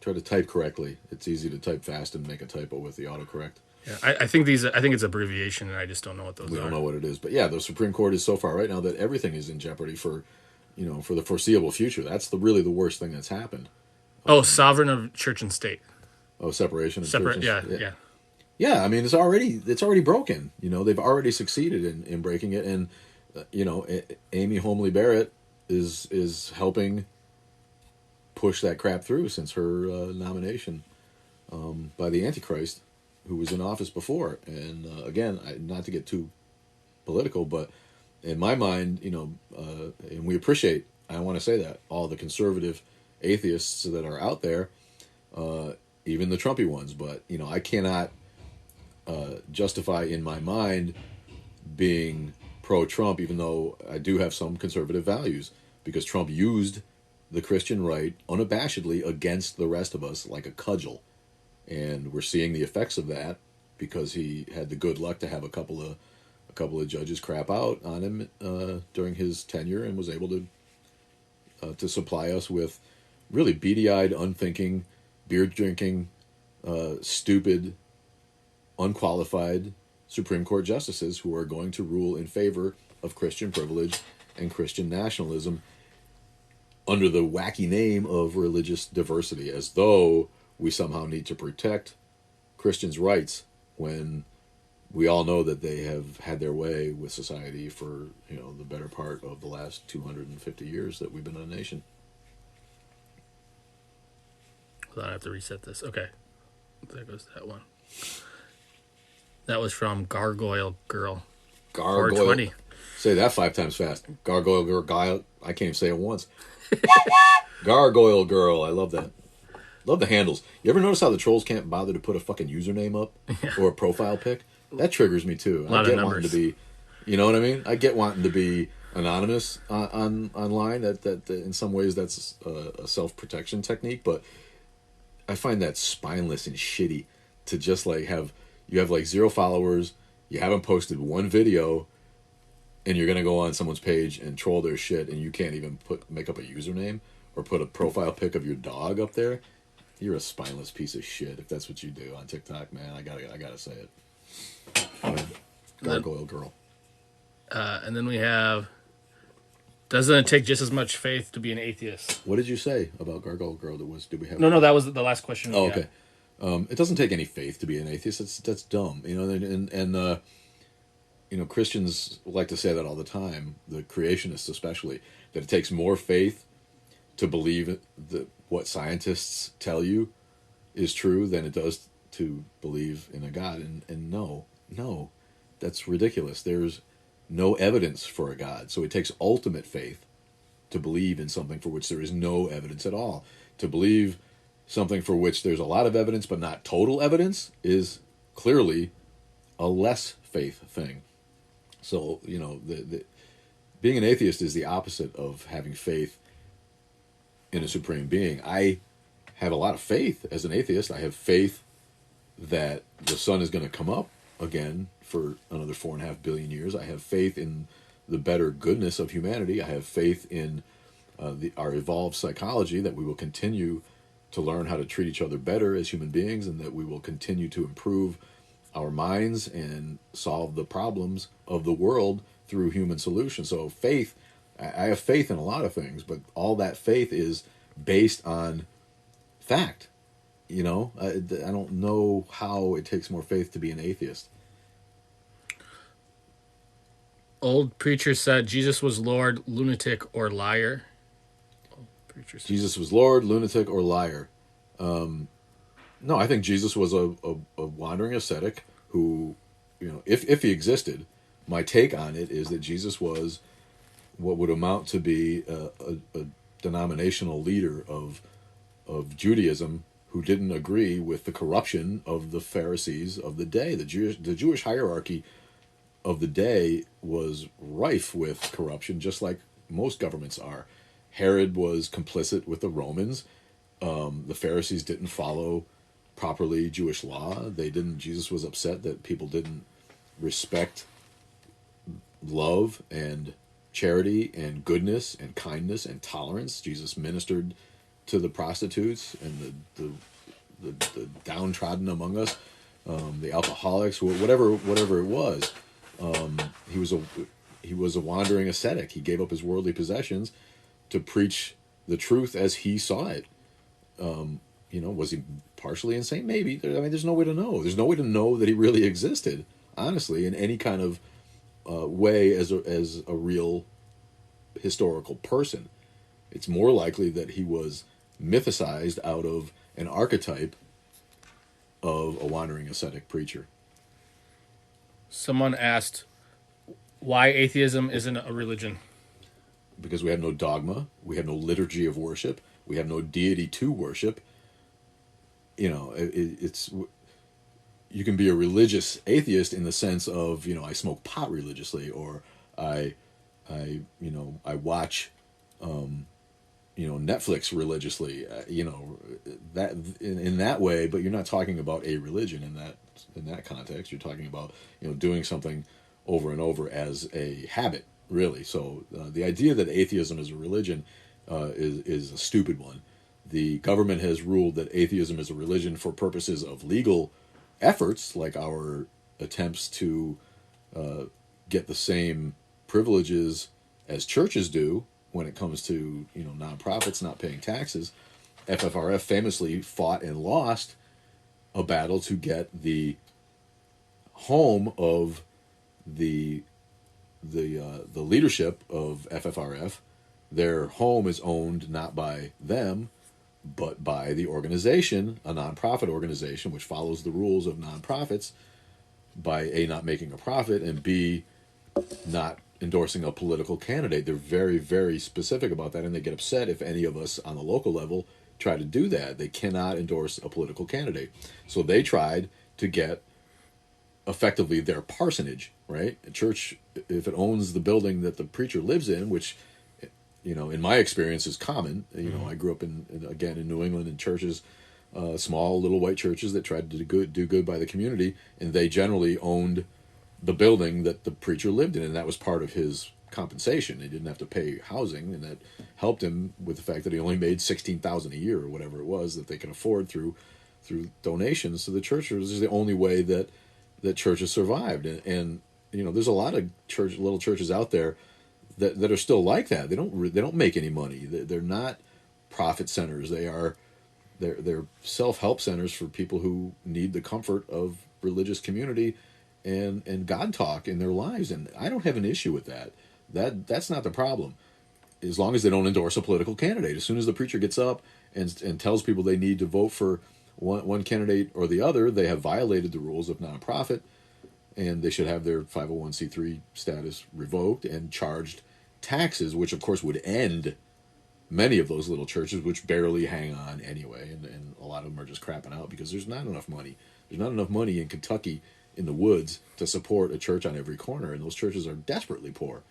Try to type correctly. It's easy to type fast and make a typo with the autocorrect. Yeah, I think it's abbreviation, and I just don't know what those are. We don't know what it is, but yeah, the Supreme Court is so far right now that everything is in jeopardy for the foreseeable future. That's really the worst thing that's happened. Sovereign of church and state. Separation of separate. church Yeah. Yeah, I mean, it's already broken. They've already succeeded in breaking it, and Amy Homely Barrett is helping push that crap through since her nomination by the Antichrist. who was in office before. And again, not to get too political, but in my mind, and we appreciate, I want to say that, all the conservative atheists that are out there, even the Trumpy ones. But, I cannot justify in my mind being pro-Trump, even though I do have some conservative values, because Trump used the Christian right unabashedly against the rest of us like a cudgel. And we're seeing the effects of that because he had the good luck to have a couple of judges crap out on him during his tenure, and was able to supply us with really beady-eyed, unthinking, beer-drinking, stupid, unqualified Supreme Court justices who are going to rule in favor of Christian privilege and Christian nationalism under the wacky name of religious diversity, as though we somehow need to protect Christians' rights when we all know that they have had their way with society for, the better part of the last 250 years that we've been a nation. Hold on, I have to reset this. Okay. There goes that one. That was from Gargoyle Girl. Gargoyle. 420. Say that 5 times fast. Gargoyle Girl. I can't even say it once. Gargoyle Girl. I love that. Love the handles. You ever notice how the trolls can't bother to put a fucking username up or a profile pic? That triggers me too. I get wanting to be, you know what I mean? I get wanting to be anonymous online. That in some ways that's a self-protection technique, but I find that spineless and shitty to just like have 0 followers, you haven't posted one video, and you're gonna go on someone's page and troll their shit, and you can't even make up a username or put a profile pic of your dog up there. You're a spineless piece of shit if that's what you do on TikTok, man. I gotta say it. Gargoyle Girl. And then we have, doesn't it take just as much faith to be an atheist? What did you say about Gargoyle Girl? Did we have? No, that was the last question. Oh, okay. It doesn't take any faith to be an atheist. That's dumb. And Christians like to say that all the time, the creationists especially, that it takes more faith to believe that what scientists tell you is true than it does to believe in a God. And no, that's ridiculous. There's no evidence for a God. So it takes ultimate faith to believe in something for which there is no evidence at all. To believe something for which there's a lot of evidence but not total evidence is clearly a less faith thing. So, being an atheist is the opposite of having faith in a supreme being. I have a lot of faith as an atheist. I have faith that the sun is going to come up again for another 4.5 billion years. I have faith in the better goodness of humanity. I have faith in our evolved psychology, that we will continue to learn how to treat each other better as human beings, and that we will continue to improve our minds and solve the problems of the world through human solutions. So faith, I have faith in a lot of things, but all that faith is based on fact. I don't know how it takes more faith to be an atheist. Old preacher said Jesus was Lord, lunatic, or liar. Jesus was Lord, lunatic, or liar. No, I think Jesus was a wandering ascetic who, if he existed, my take on it is that Jesus was what would amount to be a denominational leader of Judaism who didn't agree with the corruption of the Pharisees of the day. The Jewish hierarchy of the day was rife with corruption, just like most governments are. Herod was complicit with the Romans. The Pharisees didn't follow properly Jewish law. Jesus was upset that people didn't respect love and charity and goodness and kindness and tolerance. Jesus ministered to the prostitutes and the downtrodden among us, the alcoholics, whatever it was. He was a wandering ascetic. He gave up his worldly possessions to preach the truth as he saw it. Was he partially insane? Maybe. There's no way to know. There's no way to know that he really existed, honestly, in any kind of way as a real historical person. It's more likely that he was mythicized out of an archetype of a wandering ascetic preacher. Someone asked why atheism isn't a religion. Because we have no dogma, we have no liturgy of worship, we have no deity to worship. You know, it's you can be a religious atheist in the sense of, you know, I smoke pot religiously, or I watch, you know, Netflix religiously, you know, that in that way. But you're not talking about a religion in that context. You're talking about, you know, doing something over and over as a habit, really. So the idea that atheism is a religion is a stupid one. The government has ruled that atheism is a religion for purposes of legal efforts, like our attempts to get the same privileges as churches do when it comes to, you know, nonprofits not paying taxes. FFRF famously fought and lost a battle to get the home of the leadership of FFRF. Their home is owned not by them, but by the organization, a nonprofit organization, which follows the rules of nonprofits by A, not making a profit, and B, not endorsing a political candidate. They're very, very specific about that, and they get upset if any of us on the local level try to do that. They cannot endorse a political candidate. So they tried to get effectively their parsonage, right? A church, if it owns the building that the preacher lives in, which, you know, in my experience is common. You know, I grew up in New England, in churches, small little white churches that tried to do good by the community, and they generally owned the building that the preacher lived in, and that was part of his compensation. He didn't have to pay housing, and that helped him with the fact that he only made $16,000 a year or whatever it was that they could afford through donations to the church. This is the only way that churches survived, and you know, there's a lot of little churches out there that are still like that. They don't make any money. They're not profit centers. They're self-help centers for people who need the comfort of religious community and God talk in their lives. And I don't have an issue with that. That's not the problem, as long as they don't endorse a political candidate. As soon as the preacher gets up and tells people they need to vote for one candidate or the other, they have violated the rules of nonprofit, and they should have their 501c3 status revoked and charged taxes, which of course would end many of those little churches, which barely hang on anyway, and a lot of them are just crapping out because there's not enough money. There's not enough money in Kentucky in the woods to support a church on every corner, and those churches are desperately poor.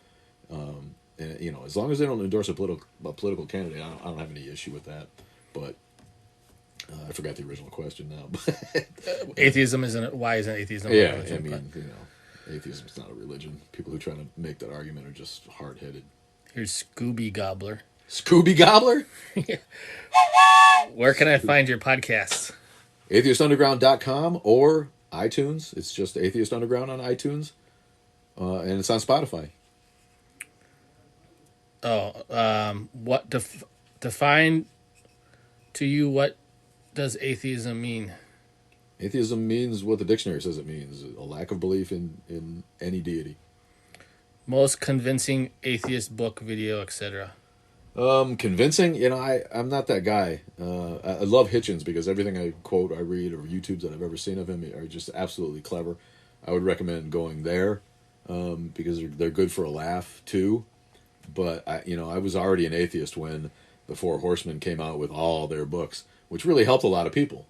And you know, as long as they don't endorse a political candidate, I don't have any issue with that. But I forgot the original question now. Atheism isn't. Why isn't atheism a Yeah, religion? I mean, you know, atheism is not a religion. People who try to make that argument are just hard-headed. Here's Scooby Gobbler. Scooby Gobbler? Where can I find your podcasts? AtheistUnderground.com or iTunes. It's just Atheist Underground on iTunes. And it's on Spotify. What define to you, what does atheism mean? Atheism means what the dictionary says it means: a lack of belief in any deity. Most convincing atheist book, video, etc. Convincing, you know, I'm not that guy. I love Hitchens because everything I quote, I read, or YouTubes that I've ever seen of him are just absolutely clever. I would recommend going there because they're good for a laugh too. But I was already an atheist when the Four Horsemen came out with all their books, which really helped a lot of people.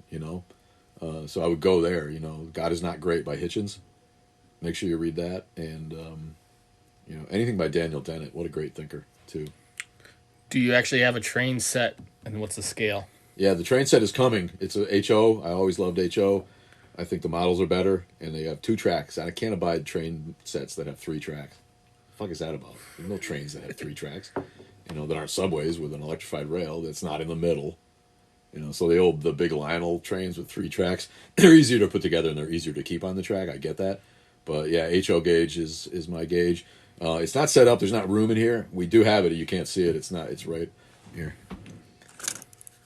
So I would go there. God Is Not Great by Hitchens. Make sure you read that, and anything by Daniel Dennett. What a great thinker too. Do you actually have a train set, and what's the scale? Yeah, the train set is coming. It's a HO. I always loved HO. I think the models are better, and they have 2 tracks. And I can't abide train sets that have 3 tracks. The fuck is that about? There's no trains that have 3 tracks. That aren't subways with an electrified rail that's not in the middle. So the big Lionel trains with 3 tracks, they're easier to put together and they're easier to keep on the track. I get that. But yeah, HO gauge is my gauge. It's not set up. There's not room in here. We do have it. You can't see it. It's right here.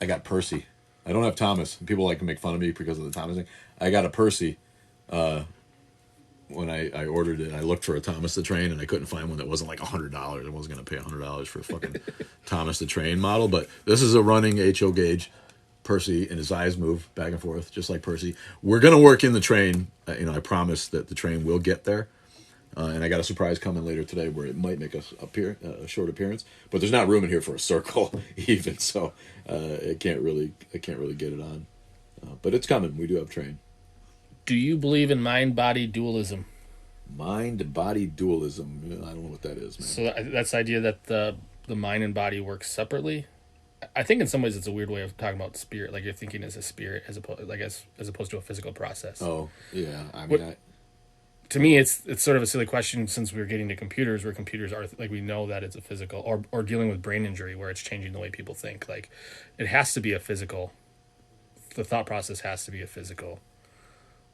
I got Percy. I don't have Thomas. People like to make fun of me because of the Thomas thing. I got a Percy when I ordered it. I looked for a Thomas the Train, and I couldn't find one that wasn't like $100. I wasn't going to pay $100 for a fucking Thomas the Train model. But this is a running HO gauge Percy and his eyes move back and forth, just like Percy. We're going to work in the train. I promise that the train will get there. And I got a surprise coming later today where it might make a short appearance, but there's not room in here for a circle even, so I can't really get it on. But it's coming. We do have train. Do you believe in mind-body dualism? Mind-body dualism. I don't know what that is, man. So that's the idea that the mind and body work separately. I think in some ways it's a weird way of talking about spirit, like you're thinking as a spirit as opposed to a physical process. Oh yeah, I mean, to me, it's sort of a silly question since we're getting to computers, where computers are like we know that it's a physical, or dealing with brain injury where it's changing the way people think. Like it has to be a physical. The thought process has to be a physical.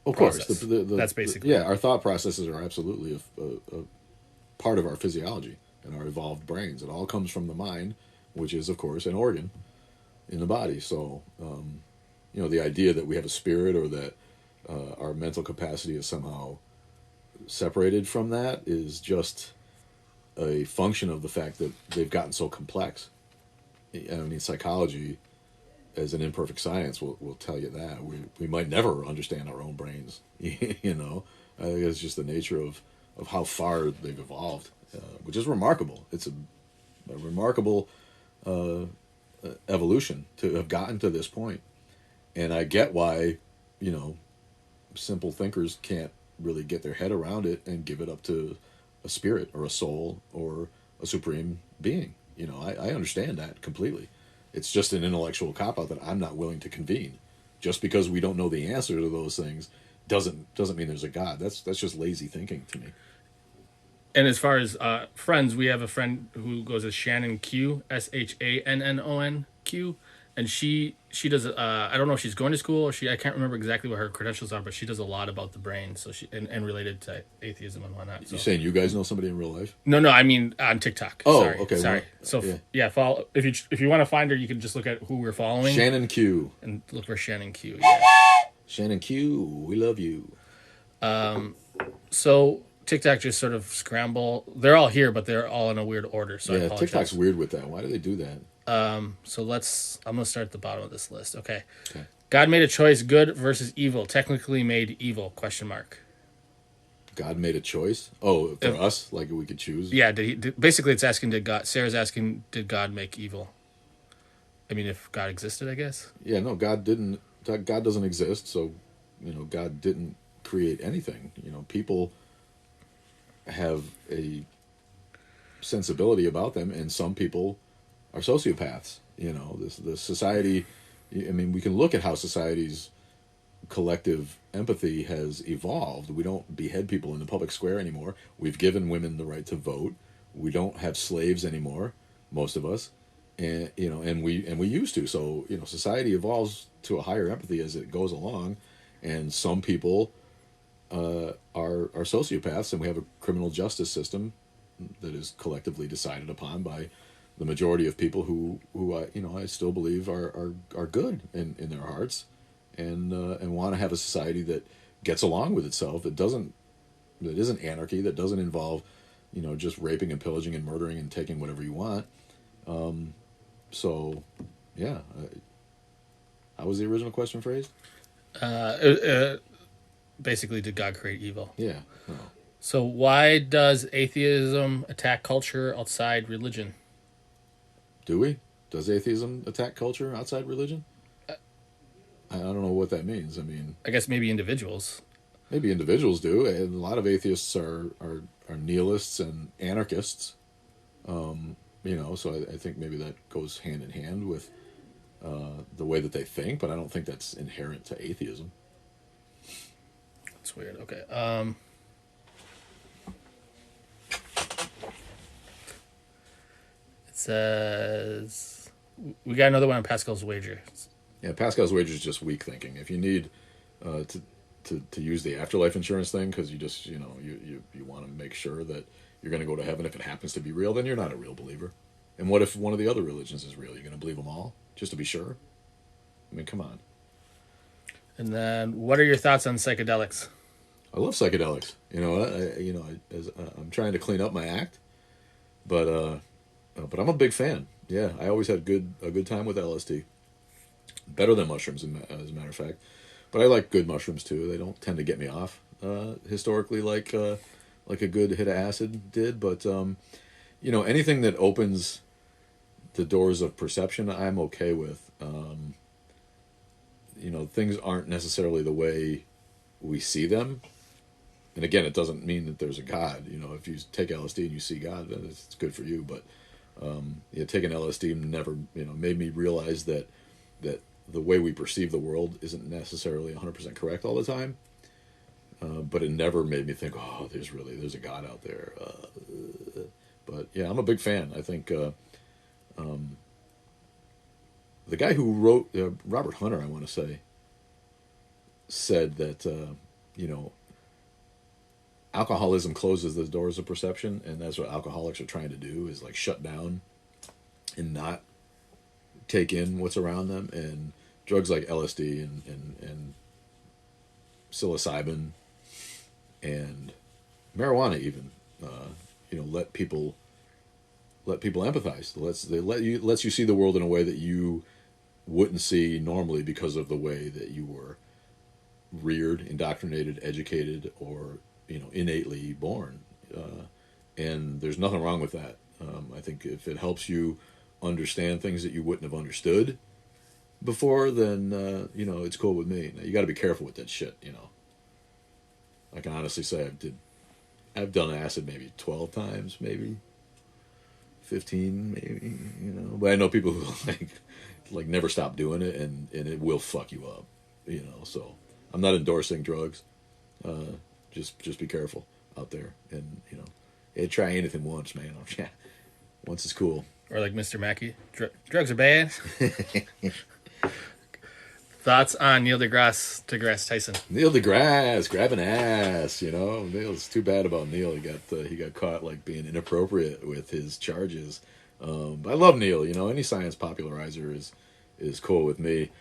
Of course, that's basically our thought processes are absolutely a part of our physiology and our evolved brains. It all comes from the mind, which is of course an organ in the body. So, the idea that we have a spirit or that our mental capacity is somehow separated from that is just a function of the fact that they've gotten so complex. I mean, psychology, as an imperfect science, will tell you that we might never understand our own brains. I think it's just the nature of how far they've evolved, which is remarkable. It's a remarkable evolution to have gotten to this point. And I get why, simple thinkers can't really get their head around it and give it up to a spirit or a soul or a supreme being. I understand that completely. It's just an intellectual cop-out that I'm not willing to convene. Just because we don't know the answer to those things doesn't mean there's a God. That's just lazy thinking to me. And as far as friends, we have a friend who goes as Shannon Q, SHANNON-Q, and she does. I don't know if she's going to school or I can't remember exactly what her credentials are, but she does a lot about the brain. So and related to atheism and whatnot. So. You saying you guys know somebody in real life? No, I mean on TikTok. Oh, sorry, okay. Sorry. Yeah. Follow if you want to find her, you can just look at who we're following. Shannon Q. And look for Shannon Q. Yeah. Shannon Q. We love you. So TikTok just sort of scramble. They're all here, but they're all in a weird order. So yeah, TikTok's weird with that. Why do they do that? So I'm going to start at the bottom of this list. Okay. God made a choice, good versus evil. Technically made evil, ? God made a choice? Oh, for us? Like we could choose? Yeah. Basically it's asking, Sarah's asking, did God make evil? I mean, if God existed, I guess. Yeah, no, God doesn't exist. So, God didn't create anything. People have a sensibility about them, and some people are sociopaths. The society. I mean, we can look at how society's collective empathy has evolved. We don't behead people in the public square anymore. We've given women the right to vote. We don't have slaves anymore, most of us, and we used to. So society evolves to a higher empathy as it goes along, and some people are sociopaths, and we have a criminal justice system that is collectively decided upon by the majority of people who I still believe are good in their hearts, and want to have a society that gets along with itself, that isn't anarchy, that doesn't involve just raping and pillaging and murdering and taking whatever you want. So yeah, how was the original question phrased? Basically, did God create evil? Yeah. Oh. So why does atheism attack culture outside religion? Do we? Does atheism attack culture outside religion? I don't know what that means. I mean, I guess maybe individuals. Maybe individuals do. And a lot of atheists are nihilists and anarchists. So I think maybe that goes hand in hand with the way that they think, but I don't think that's inherent to atheism. That's weird. Okay. It says we got another one on Pascal's wager. Yeah, Pascal's wager is just weak thinking. If you need to use the afterlife insurance thing because you just you want to make sure that you're going to go to heaven if it happens to be real, then you're not a real believer. And what if one of the other religions is real? You're going to believe them all just to be sure? I mean, come on. And then, what are your thoughts on psychedelics? I love psychedelics. I'm trying to clean up my act, but I'm a big fan. Yeah, I always had a good time with LSD. Better than mushrooms, as a matter of fact. But I like good mushrooms too. They don't tend to get me off historically like a good hit of acid did. But anything that opens the doors of perception, I'm okay with. Things aren't necessarily the way we see them. And again, it doesn't mean that there's a God. If you take LSD and you see God, then it's good for you. But taking LSD never, made me realize that the way we perceive the world isn't necessarily 100% correct all the time. But it never made me think, oh, there's a God out there. But yeah, I'm a big fan. I think the guy who wrote Robert Hunter, I want to say, said that alcoholism closes the doors of perception, and that's what alcoholics are trying to do, is like shut down and not take in what's around them. And drugs like LSD and psilocybin and marijuana even let people empathize. Lets you see the world in a way that you wouldn't see normally because of the way that you were reared, indoctrinated, educated, or innately born. And there's nothing wrong with that. I think if it helps you understand things that you wouldn't have understood before, then it's cool with me. Now, you got to be careful with that shit. I can honestly say I've done acid maybe 12 times, maybe 15, maybe. But I know people who like never stop doing it, and it will fuck you up. So I'm not endorsing drugs. Just be careful out there, and try anything once, man. Once is cool. Or like Mr. Mackey, drugs are bad. Thoughts on Neil deGrasse Tyson? Neil deGrasse grabbing ass. Neil's too bad about Neil. He got caught like being inappropriate with his charges. I love Neil. Any science popularizer is cool with me.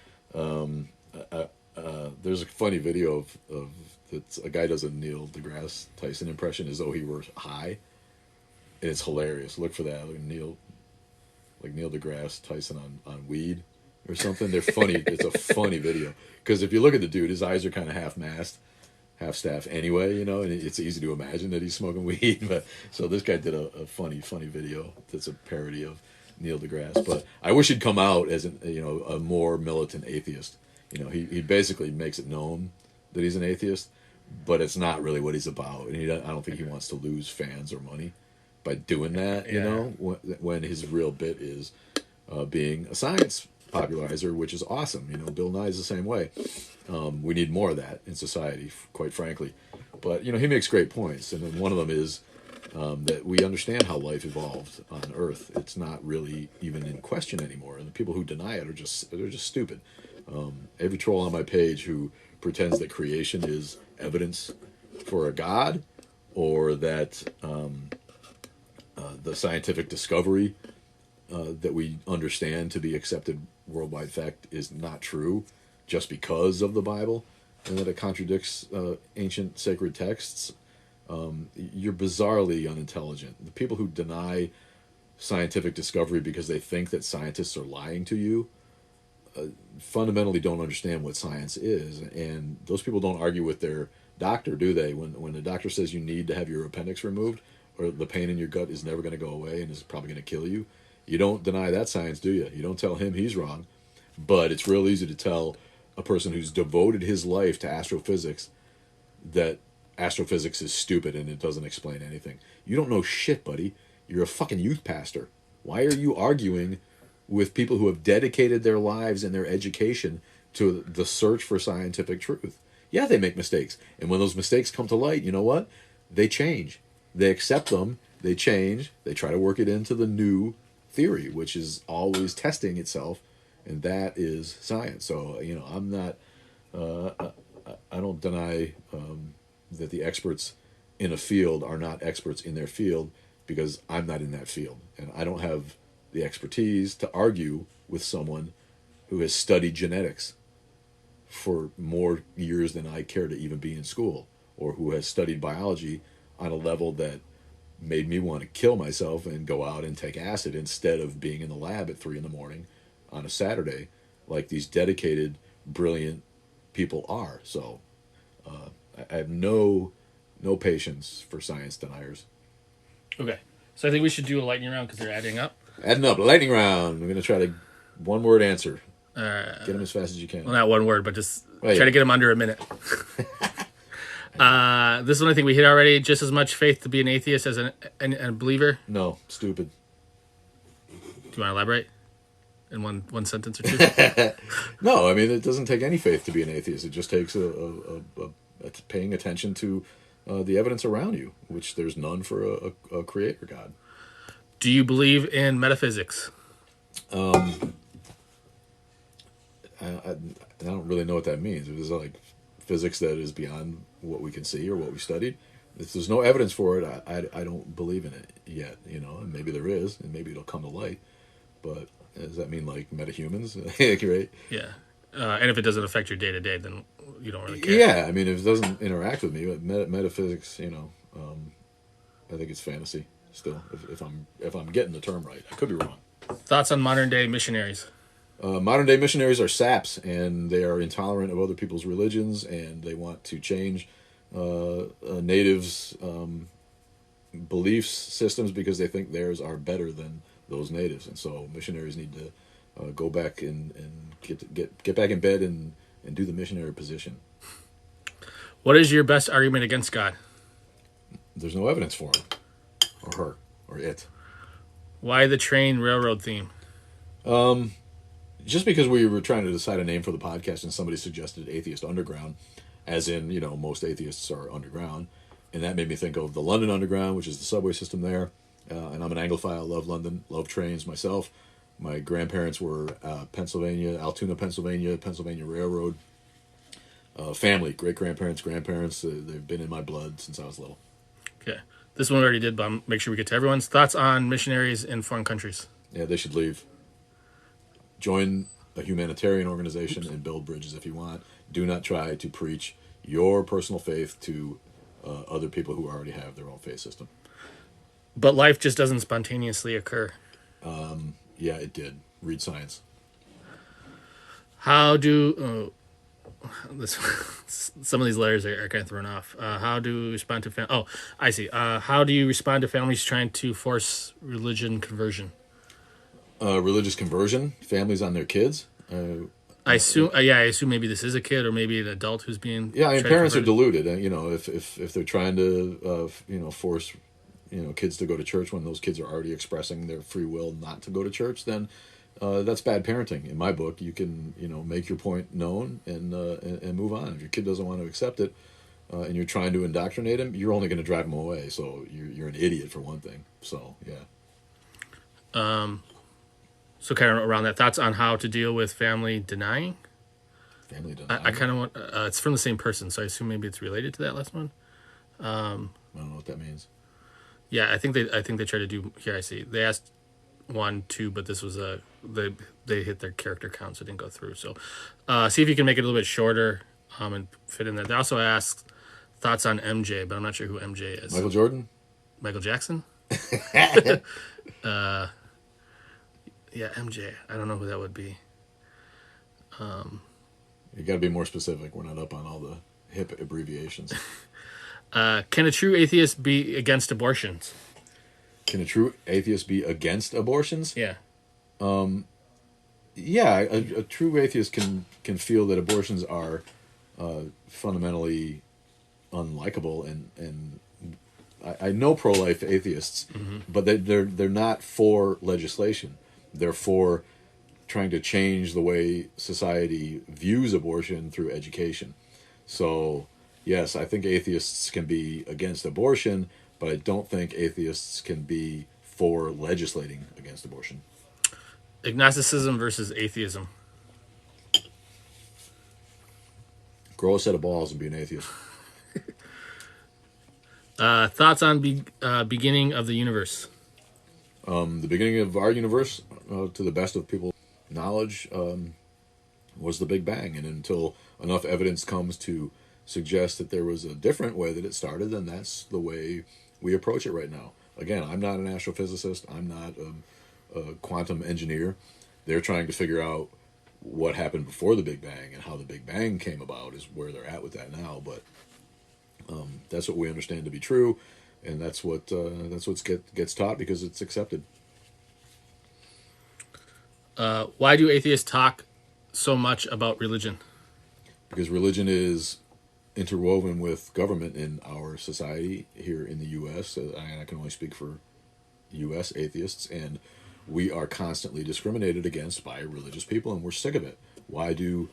There's a funny video of that a guy does a Neil deGrasse Tyson impression as though he were high, and it's hilarious. Look for that. Neil deGrasse Tyson on weed or something. They're funny. It's a funny video because if you look at the dude, his eyes are kind of half-mast, half-staff anyway, and it's easy to imagine that he's smoking weed. But so this guy did a funny video that's a parody of Neil deGrasse. But I wish he'd come out as a more militant atheist. He basically makes it known that he's an atheist, but it's not really what he's about. And I don't think he wants to lose fans or money by doing that, when his real bit is being a science popularizer, which is awesome. Bill Nye's the same way. We need more of that in society, quite frankly. But, he makes great points. And then one of them is that we understand how life evolved on Earth. It's not really even in question anymore. And the people who deny it they're just stupid. Every troll on my page who pretends that creation is evidence for a god, or that the scientific discovery that we understand to be accepted worldwide fact is not true just because of the Bible, and that it contradicts ancient sacred texts, you're bizarrely unintelligent. The people who deny scientific discovery because they think that scientists are lying to you fundamentally don't understand what science is. And those people don't argue with their doctor, do they? When the doctor says you need to have your appendix removed, or the pain in your gut is never going to go away and is probably going to kill you, you don't deny that science, do you? You don't tell him he's wrong. But it's real easy to tell a person who's devoted his life to astrophysics that astrophysics is stupid and it doesn't explain anything. You don't know shit, buddy. You're a fucking youth pastor. Why are you arguing with people who have dedicated their lives and their education to the search for scientific truth? Yeah, they make mistakes. And when those mistakes come to light, you know what? They change. They accept them. They change. They try to work it into the new theory, which is always testing itself. And that is science. So, I'm not, I don't deny that the experts in a field are not experts in their field, because I'm not in that field. And I don't have the expertise to argue with someone who has studied genetics for more years than I care to even be in school, or who has studied biology on a level that made me want to kill myself and go out and take acid instead of being in the lab at 3 a.m. on a Saturday, like these dedicated, brilliant people are. So I have no patience for science deniers. Okay. So I think we should do a lightning round because they're adding up. Adding up, lightning round. I'm going to try to one word answer. Get them as fast as you can. Well, not one word, but just Well, try to get them under a minute. This one I think we hit already. Just as much faith to be an atheist as a believer. No, stupid. Do you want to elaborate in one sentence or two? No, I mean, it doesn't take any faith to be an atheist. It just takes a paying attention to the evidence around you, which there's none for a creator God. Do you believe in metaphysics? I don't really know what that means. It is like physics that is beyond what we can see or what we studied. If there's no evidence for it, I don't believe in it yet. And maybe there is, and maybe it'll come to light. But does that mean like metahumans? Right? Yeah. And if it doesn't affect your day to day, then you don't really care. Yeah, I mean, if it doesn't interact with me, but metaphysics, I think it's fantasy still. If I'm getting the term right, I could be wrong. Thoughts on modern day missionaries? Modern day missionaries are saps, and they are intolerant of other people's religions, and they want to change natives' beliefs systems because they think theirs are better than those natives. And so missionaries need to go back and get back in bed and do the missionary position. What is your best argument against God? There's no evidence for him or her or it. Why the train railroad theme? Just because we were trying to decide a name for the podcast and somebody suggested Atheist Underground, as in, most atheists are underground. And that made me think of the London Underground, which is the subway system there. And I'm an Anglophile, love London, love trains myself. My grandparents were Altoona, Pennsylvania Railroad. Family, great-grandparents, grandparents, they've been in my blood since I was little. Okay. This one we already did, but I'll make sure we get to everyone's. Thoughts on missionaries in foreign countries? Yeah, they should leave. Join a humanitarian organization and build bridges if you want. Do not try to preach your personal faith to other people who already have their own faith system. But life just doesn't spontaneously occur. Yeah, it did. Read science. How do... some of these letters are kind of thrown off. How do you respond to... Oh, I see. How do you respond to families trying to force religion conversion? Religious conversion, families on their kids. I assume maybe this is a kid or maybe an adult who's being. Yeah, I mean, parents are deluded. If they're trying to, force, kids to go to church when those kids are already expressing their free will not to go to church, then that's bad parenting. In my book, you can, make your point known and move on. If your kid doesn't want to accept it, and you're trying to indoctrinate him, you're only going to drive him away. So you're an idiot for one thing. So yeah. So kind of around that, thoughts on how to deal with family denying? Family denying? I kind of want... it's from the same person, so I assume maybe it's related to that last one. I don't know what that means. Yeah, I think they try to do... Here, I see. They asked 1, 2, but this was they hit their character count, so it didn't go through. So see if you can make it a little bit shorter and fit in there. They also asked thoughts on MJ, but I'm not sure who MJ is. Michael Jordan? Michael Jackson? Yeah, MJ. I don't know who that would be. You got to be more specific. We're not up on all the hip abbreviations. Can a true atheist be against abortions? Can a true atheist be against abortions? Yeah. Yeah, a true atheist can feel that abortions are fundamentally unlikable, and I know pro-life atheists, but they're not for legislation. They're for trying to change the way society views abortion through education. So, yes, I think atheists can be against abortion, but I don't think atheists can be for legislating against abortion. Agnosticism versus atheism. Grow a set of balls and be an atheist. Thoughts on beginning of the universe? The beginning of our universe, to the best of people's knowledge, was the Big Bang. And until enough evidence comes to suggest that there was a different way that it started, then that's the way we approach it right now. Again, I'm not an astrophysicist. I'm not a quantum engineer. They're trying to figure out what happened before the Big Bang and how the Big Bang came about is where they're at with that now. But that's what we understand to be true, and that's what gets taught because it's accepted. Why do atheists talk so much about religion? Because religion is interwoven with government in our society here in the U.S. I can only speak for U.S. atheists, and we are constantly discriminated against by religious people, and we're sick of it. Why do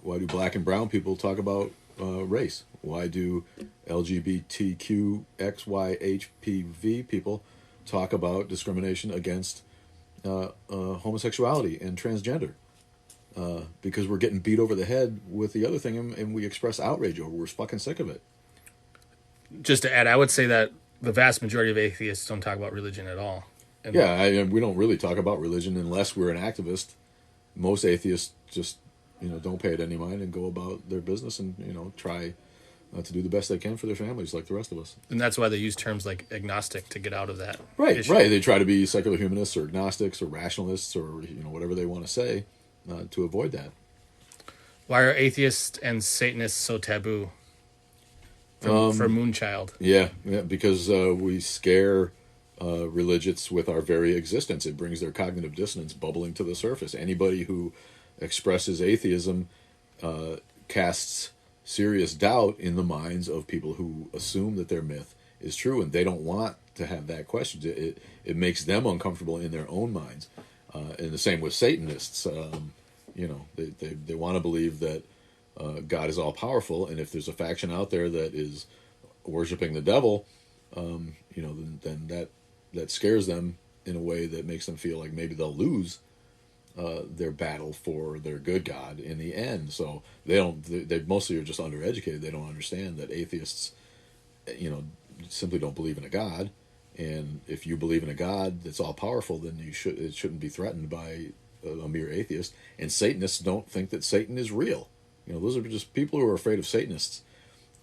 black and brown people talk about race? Why do LGBTQXYHPV people talk about discrimination against homosexuality and transgender? Because we're getting beat over the head with the other thing, and we express outrage over. We're fucking sick of it. Just to add, I would say that the vast majority of atheists don't talk about religion at all. And we don't really talk about religion unless we're an activist. Most atheists just, don't pay it any mind and go about their business and, try to do the best they can for their families like the rest of us. And that's why they use terms like agnostic to get out of that. Right, issue. right. They try to be secular humanists or agnostics or rationalists or, whatever they want to say to avoid that. Why are atheists and Satanists so taboo? For Moonchild. Yeah, because we scare religious with our very existence. It brings their cognitive dissonance bubbling to the surface. Anybody who expresses atheism casts serious doubt in the minds of people who assume that their myth is true, and they don't want to have that questioned. It makes them uncomfortable in their own minds. And the same with Satanists. They want to believe that God is all powerful, and if there's a faction out there that is worshiping the devil, then that scares them in a way that makes them feel like maybe they'll lose their battle for their good God in the end. So they mostly are just undereducated. They don't understand that atheists, simply don't believe in a God. And if you believe in a God that's all powerful, then it shouldn't be threatened by a mere atheist. And Satanists don't think that Satan is real. Those are just people who are afraid of Satanists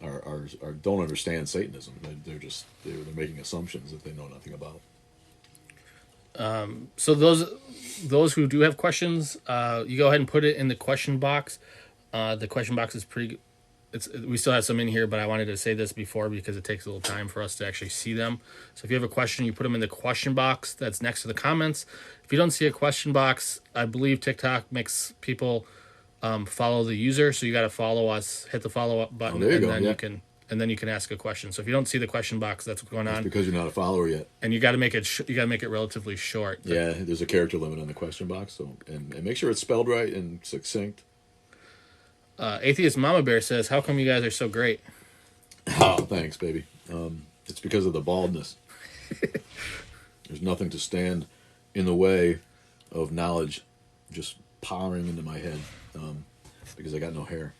are don't understand Satanism. They're making assumptions that they know nothing about. So those who do have questions, you go ahead and put it in the question box. The question box is we still have some in here, but I wanted to say this before because it takes a little time for us to actually see them. So if you have a question, you put them in the question box that's next to the comments. If you don't see a question box, I believe TikTok makes people follow the user, so you got to follow us, hit the follow up button, then you can ask a question. So if you don't see the question box, that's what's going on. It's because you're not a follower yet, and you got to make it relatively short. Yeah, there's a character limit on the question box, so and make sure it's spelled right and succinct. Atheist Mama Bear says, "How come you guys are so great?" Oh, thanks, baby. It's because of the baldness. There's nothing to stand in the way of knowledge just powering into my head because I got no hair.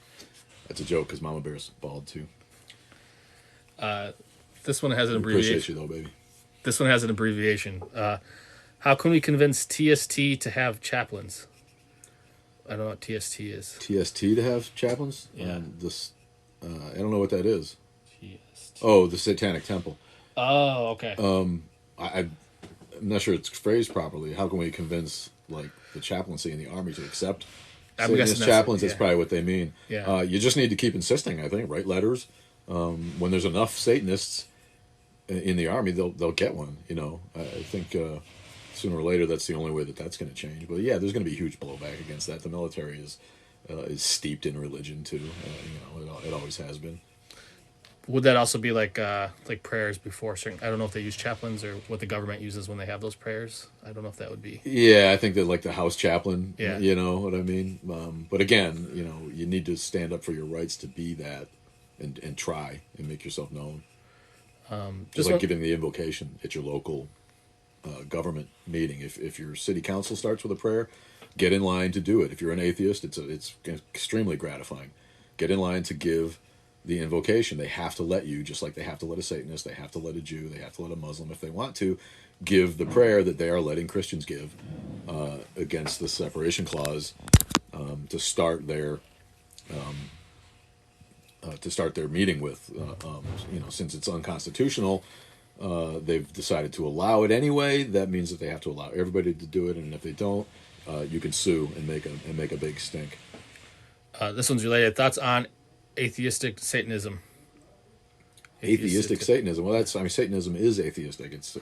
That's a joke because Mama Bear's bald too. This one has an abbreviation. Appreciate you though, baby. This one has an abbreviation. How can we convince TST to have chaplains? I don't know what TST is. TST to have chaplains? Yeah. I don't know what that is. TST. Oh, the Satanic Temple. Oh, okay. I'm not sure it's phrased properly. How can we convince the chaplaincy in the army to accept Satanist chaplains? That's probably what they mean. Yeah. You just need to keep insisting, I think. Write letters. When there's enough Satanists in the army, they'll get one. I think sooner or later that's the only way that's going to change. But yeah, there's going to be huge blowback against that. The military is steeped in religion too. It always has been. Would that also be like prayers before certain? I don't know if they use chaplains or what the government uses when they have those prayers. I don't know if that would be. Yeah, I think that the house chaplain. Yeah. You know what I mean. But again, you need to stand up for your rights to be that, and try and make yourself known. Just like giving the invocation at your local government meeting. If your city council starts with a prayer, get in line to do it. If you're an atheist, it's extremely gratifying. Get in line to give the invocation. They have to let you, just like they have to let a Satanist, they have to let a Jew, they have to let a Muslim, if they want to, give the prayer that they are letting Christians give against the separation clause to start their meeting with. Since it's unconstitutional, they've decided to allow it anyway. That means that they have to allow everybody to do it, and if they don't, you can sue and make a big stink. This one's related. Thoughts on atheistic Satanism? Atheistic Satanism. Well, Satanism is atheistic. It's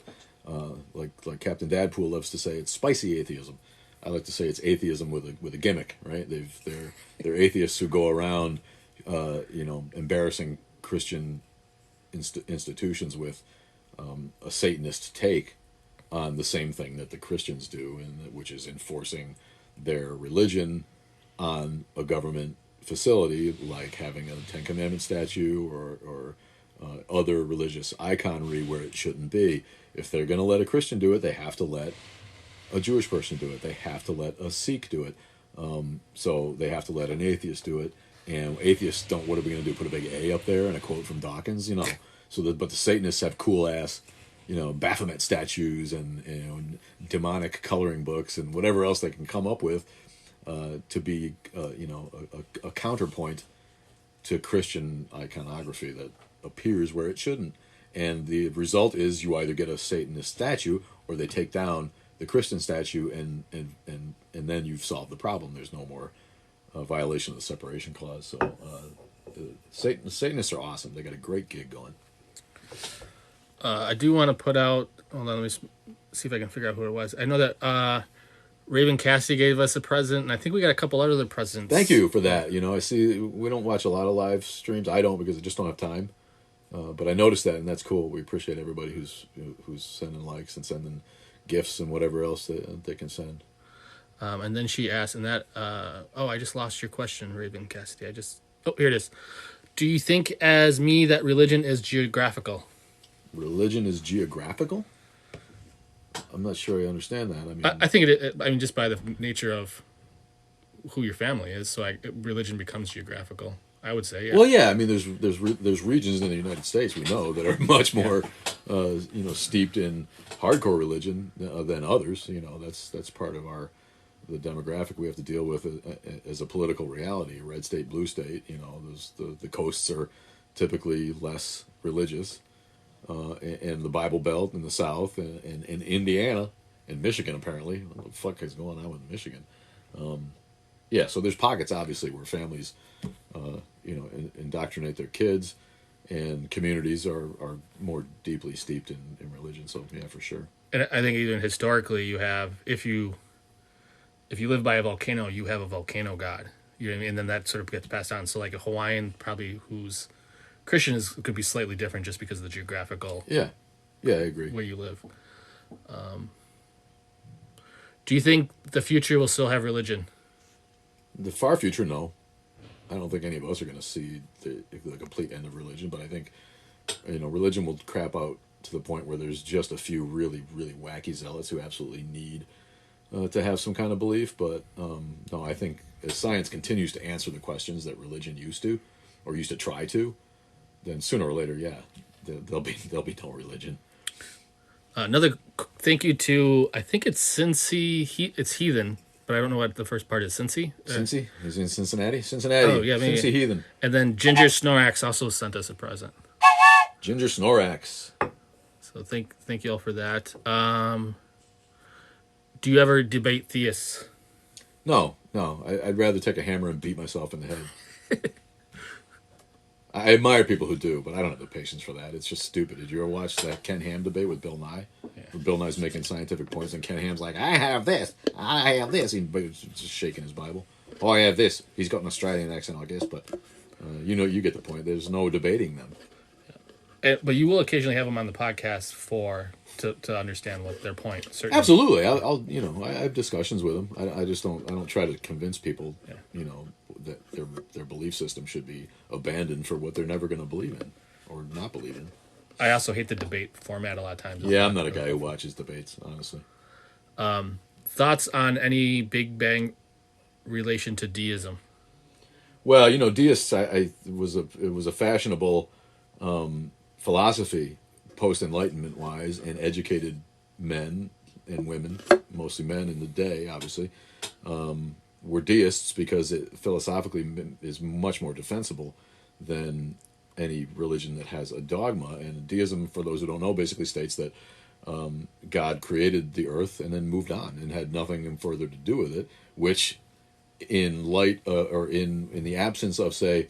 like Captain Dadpool loves to say, it's spicy atheism. I like to say it's atheism with a gimmick, right? They're atheists who go around, embarrassing Christian institutions with a Satanist take on the same thing that the Christians do, which is enforcing their religion on a government facility, like having a Ten Commandment statue or other religious iconry where it shouldn't be. If they're going to let a Christian do it, they have to let a Jewish person do it. They have to let a Sikh do it. So they have to let an atheist do it. And atheists don't. What are we going to do? Put a big A up there and a quote from Dawkins, but the Satanists have cool ass, Baphomet statues and demonic coloring books and whatever else they can come up with to be a counterpoint to Christian iconography that appears where it shouldn't. And the result is you either get a Satanist statue or they take down the Christian statue, and then you've solved the problem. There's no more violation of the separation clause. So Satanists are awesome. They got a great gig going. I do want to put out. Hold on, let me see if I can figure out who it was. I know that Raven Cassidy gave us a present, and I think we got a couple other presents. Thank you for that. I see we don't watch a lot of live streams. I don't, because I just don't have time. But I noticed that, and that's cool. We appreciate everybody who's sending likes and sending gifts and whatever else they can send. And then she asked, and that, I just lost your question, Raven Cassidy. Here it is. Do you think, as me, that religion is geographical? Religion is geographical? I'm not sure I understand that. I think just by the nature of who your family is, so religion becomes geographical. I would say, yeah. Well, yeah. There's regions in the United States we know that are much more, steeped in hardcore religion than others. That's part of the demographic we have to deal with as a political reality. Red state, blue state. The coasts are typically less religious, and the Bible Belt in the South, and Indiana, and Michigan apparently. What the fuck is going on with Michigan? Yeah, so there's pockets obviously where families, indoctrinate their kids, and communities are more deeply steeped in religion. So yeah, for sure. And I think even historically, you have if you live by a volcano, you have a volcano god. You know what I mean? And then that sort of gets passed on. So like a Hawaiian, probably who's Christian could be slightly different just because of the geographical. Yeah, I agree. Where you live. Do you think the future will still have religion? The far future, no. I don't think any of us are going to see the complete end of religion, but I think, religion will crap out to the point where there's just a few really, really wacky zealots who absolutely need to have some kind of belief. But no, I think as science continues to answer the questions that religion used to try to, then sooner or later, yeah, there'll be no religion. Another thank you to, I think it's Cincy. It's Heathen. But I don't know what the first part is. Cincy? Cincy? He's in Cincinnati? Oh, yeah. Maybe. Cincy Heathen. And then Ginger Snorax also sent us a present. Ginger Snorax. So thank you all for that. Do you ever debate theists? No. I'd rather take a hammer and beat myself in the head. I admire people who do, but I don't have the patience for that. It's just stupid. Did you ever watch that Ken Ham debate with Bill Nye? Yeah. Where Bill Nye's making scientific points, and Ken Ham's like, I have this. He's just shaking his Bible. Oh, I have this. He's got an Australian accent, I guess, but you get the point. There's no debating them. Yeah. But you will occasionally have them on the podcast to understand what their point. Certainly. Absolutely. I have discussions with them. I just don't try to convince people, that their belief system should be abandoned for what they're never going to believe in or not believe in. I also hate the debate format a lot of times. Yeah, I'm not a guy who watches debates, honestly. Thoughts on any Big Bang relation to deism? Well, deists, it was a fashionable philosophy post-Enlightenment wise, and educated men and women, mostly men in the day, obviously, were deists because it philosophically is much more defensible than any religion that has a dogma. And deism, for those who don't know, basically states that God created the earth and then moved on and had nothing further to do with it, which in light or in the absence of, say,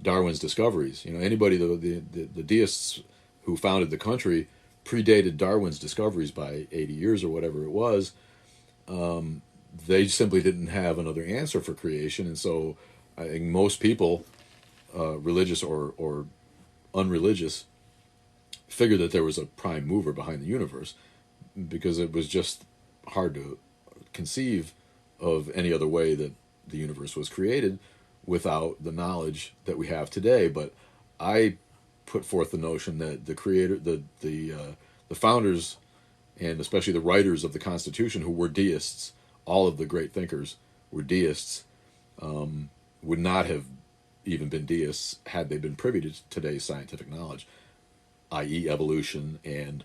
Darwin's discoveries, anybody, the deists who founded the country predated Darwin's discoveries by 80 years or whatever it was. They simply didn't have another answer for creation, and so I think most people, religious or unreligious, figured that there was a prime mover behind the universe, because it was just hard to conceive of any other way that the universe was created without the knowledge that we have today. But I put forth the notion that the creator, the founders, and especially the writers of the Constitution, who were deists, all of the great thinkers were deists, would not have even been deists had they been privy to today's scientific knowledge, i.e., evolution and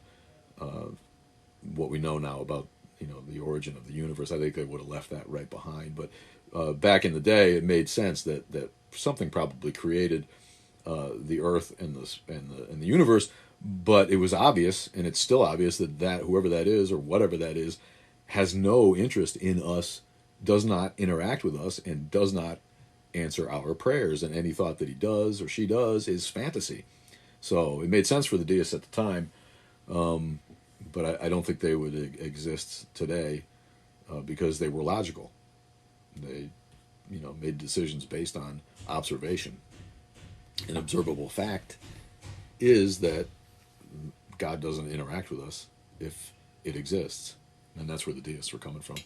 what we know now about the origin of the universe. I think they would have left that right behind. But back in the day, it made sense that something probably created the Earth and the universe. But it was obvious, and it's still obvious, that whoever that is or whatever that is has no interest in us, does not interact with us, and does not answer our prayers. And any thought that he does or she does is fantasy. So it made sense for the deists at the time, but I don't think they would exist today because they were logical. They, made decisions based on observation. An observable fact is that God doesn't interact with us if it exists, and that's where the deists were coming from.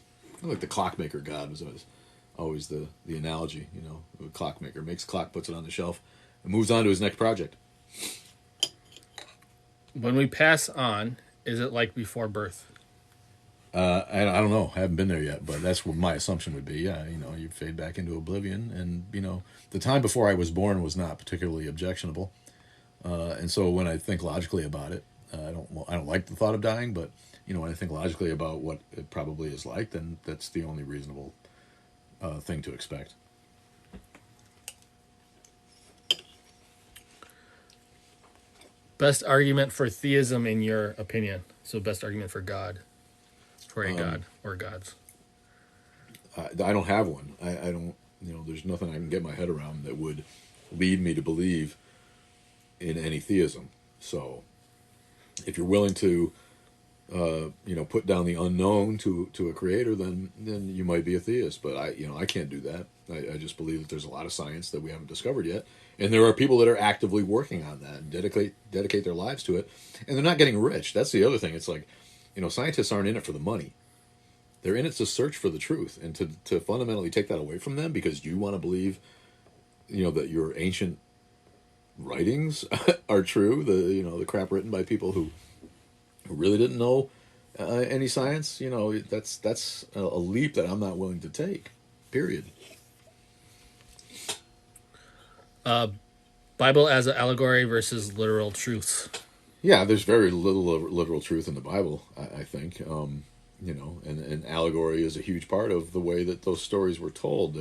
I like the clockmaker God was always the analogy. The clockmaker makes a clock, puts it on the shelf, and moves on to his next project. When we pass on, is it like before birth? I don't know. I haven't been there yet, but that's what my assumption would be. Yeah, you fade back into oblivion, and the time before I was born was not particularly objectionable, and so when I think logically about it, I don't like the thought of dying, but when I think logically about what it probably is like, then that's the only reasonable thing to expect. Best argument for theism in your opinion? So best argument for God, for a God or gods. I don't have one. I don't. There's nothing I can get my head around that would lead me to believe in any theism. So, if you're willing to, put down the unknown to a creator, then you might be a theist. But I can't do that. I just believe that there's a lot of science that we haven't discovered yet, and there are people that are actively working on that and dedicate their lives to it, and they're not getting rich. That's the other thing. It's like, scientists aren't in it for the money. They're in it to search for the truth, and to fundamentally take that away from them because you want to believe, that your ancient writings are true. The crap written by people who really didn't know any science. That's a leap that I'm not willing to take. Period. Bible as an allegory versus literal truths. Yeah, there's very little literal truth in the Bible, I think. And allegory is a huge part of the way that those stories were told.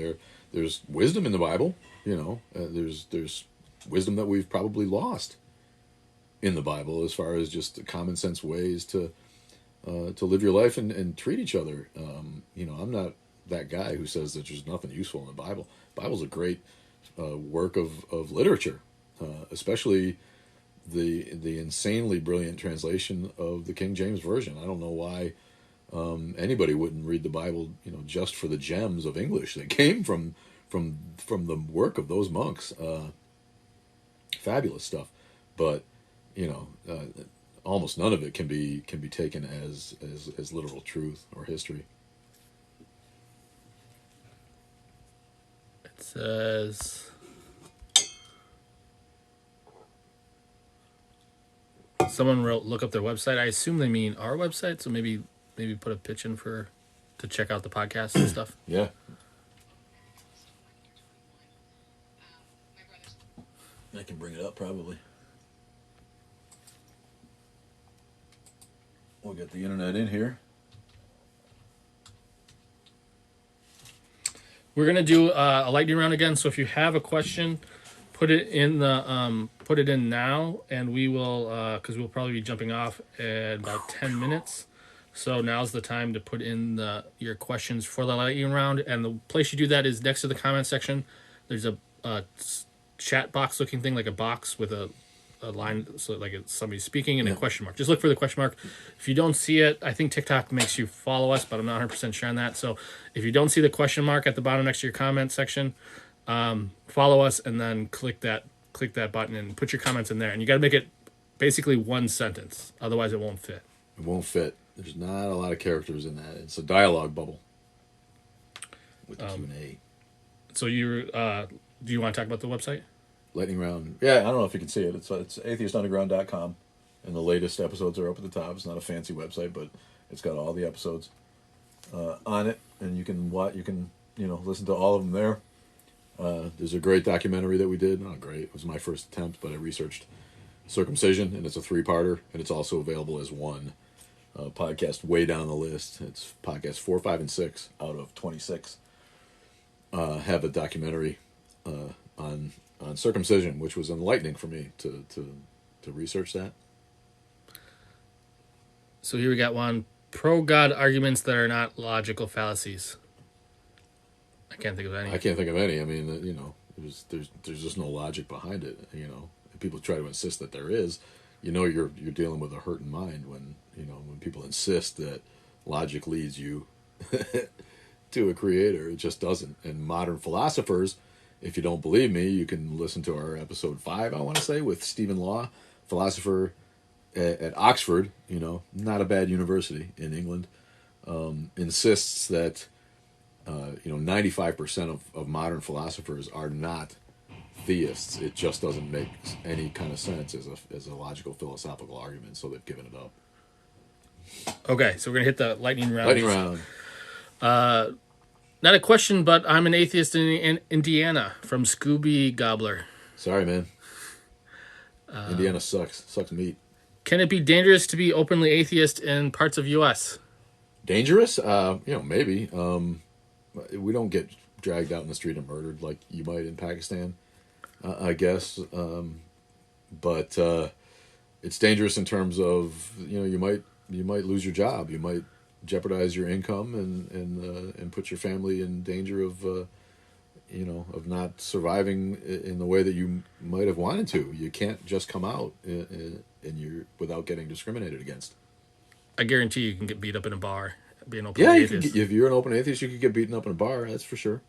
There's wisdom in the Bible. There's wisdom that we've probably lost in the Bible as far as just common sense ways to live your life and treat each other. I'm not that guy who says that there's nothing useful in the Bible. The Bible's a great work of literature, especially the insanely brilliant translation of the King James Version. I don't know why anybody wouldn't read the Bible, just for the gems of English that came from the work of those monks. Fabulous stuff, but almost none of it can be taken as literal truth or history. It says, someone wrote, look up their website. I assume they mean our website, so maybe put a pitch in to check out the podcast and stuff. Yeah. I can bring it up probably. We'll get the internet in here. We're going to do a lightning round again, so if you have a question, put it in now, and we will because we'll probably be jumping off in about 10 minutes. So now's the time to put in your questions for the lightning round, and the place you do that is next to the comment section. There's a chat box looking thing, like a box with a line, so like it's somebody speaking, and a question mark. Just look for the question mark. If you don't see it, I think TikTok makes you follow us, but I'm not 100% sure on that. So if you don't see the question mark at the bottom next to your comment section, follow us and then click that button and put your comments in there. And you got to make it basically one sentence, otherwise it won't fit. It won't fit. There's not a lot of characters in that. It's a dialogue bubble with the Q&A. So do you want to talk about the website? Lightning round. Yeah, I don't know if you can see it. It's atheistunderground.com, and the latest episodes are up at the top. It's not a fancy website, but it's got all the episodes on it, and you can listen to all of them there. There's a great documentary that we did. Not great. It was my first attempt, but I researched circumcision, and it's a 3-parter, and it's also available as one podcast way down the list. It's podcast 4, 5, and 6 out of 26. Have a documentary on circumcision, which was enlightening for me to research that. So here we got one: pro-God arguments that are not logical fallacies. I can't think of any. I mean, there's just no logic behind it. If people try to insist that there is, you're dealing with a hurting mind when people insist that logic leads you to a creator. It just doesn't. And modern philosophers, if you don't believe me, you can listen to our episode 5, I want to say, with Stephen Law, philosopher at Oxford, not a bad university in England, insists that 95% of modern philosophers are not theists. It just doesn't make any kind of sense as a logical philosophical argument, so they've given it up. Okay, so we're gonna hit the lightning round. Lightning round. Not a question, but I'm an atheist in Indiana from Scooby Gobbler. Sorry, man. Indiana sucks. Sucks meat. Can it be dangerous to be openly atheist in parts of U.S.? Dangerous? Maybe. We don't get dragged out in the street and murdered like you might in Pakistan, I guess. But it's dangerous in terms of you might lose your job. You might jeopardize your income and put your family in danger of not surviving in the way that you might have wanted to. You can't just come out without getting discriminated against. I guarantee you can get beat up in a bar. Being open atheist. If you're an open atheist, you could get beaten up in a bar. That's for sure.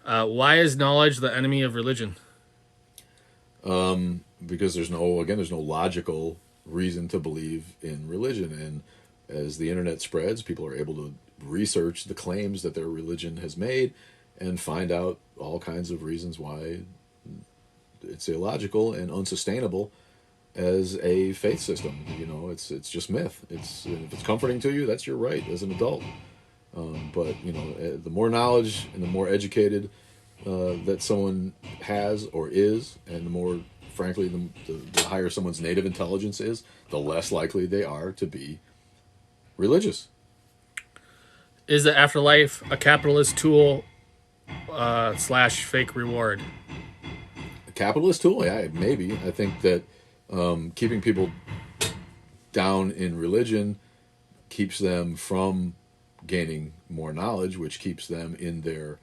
Why is knowledge the enemy of religion? Because there's no logical reason to believe in religion, and as the internet spreads, people are able to research the claims that their religion has made and find out all kinds of reasons why it's illogical and unsustainable as a faith system. It's just myth. If it's comforting to you, that's your right as an adult. But the more knowledge and the more educated that someone has or is, and the more, frankly, the higher someone's native intelligence is, the less likely they are to be religious. Is the afterlife a capitalist tool / fake reward? A capitalist tool? Yeah, maybe. I think that keeping people down in religion keeps them from gaining more knowledge, which keeps them in their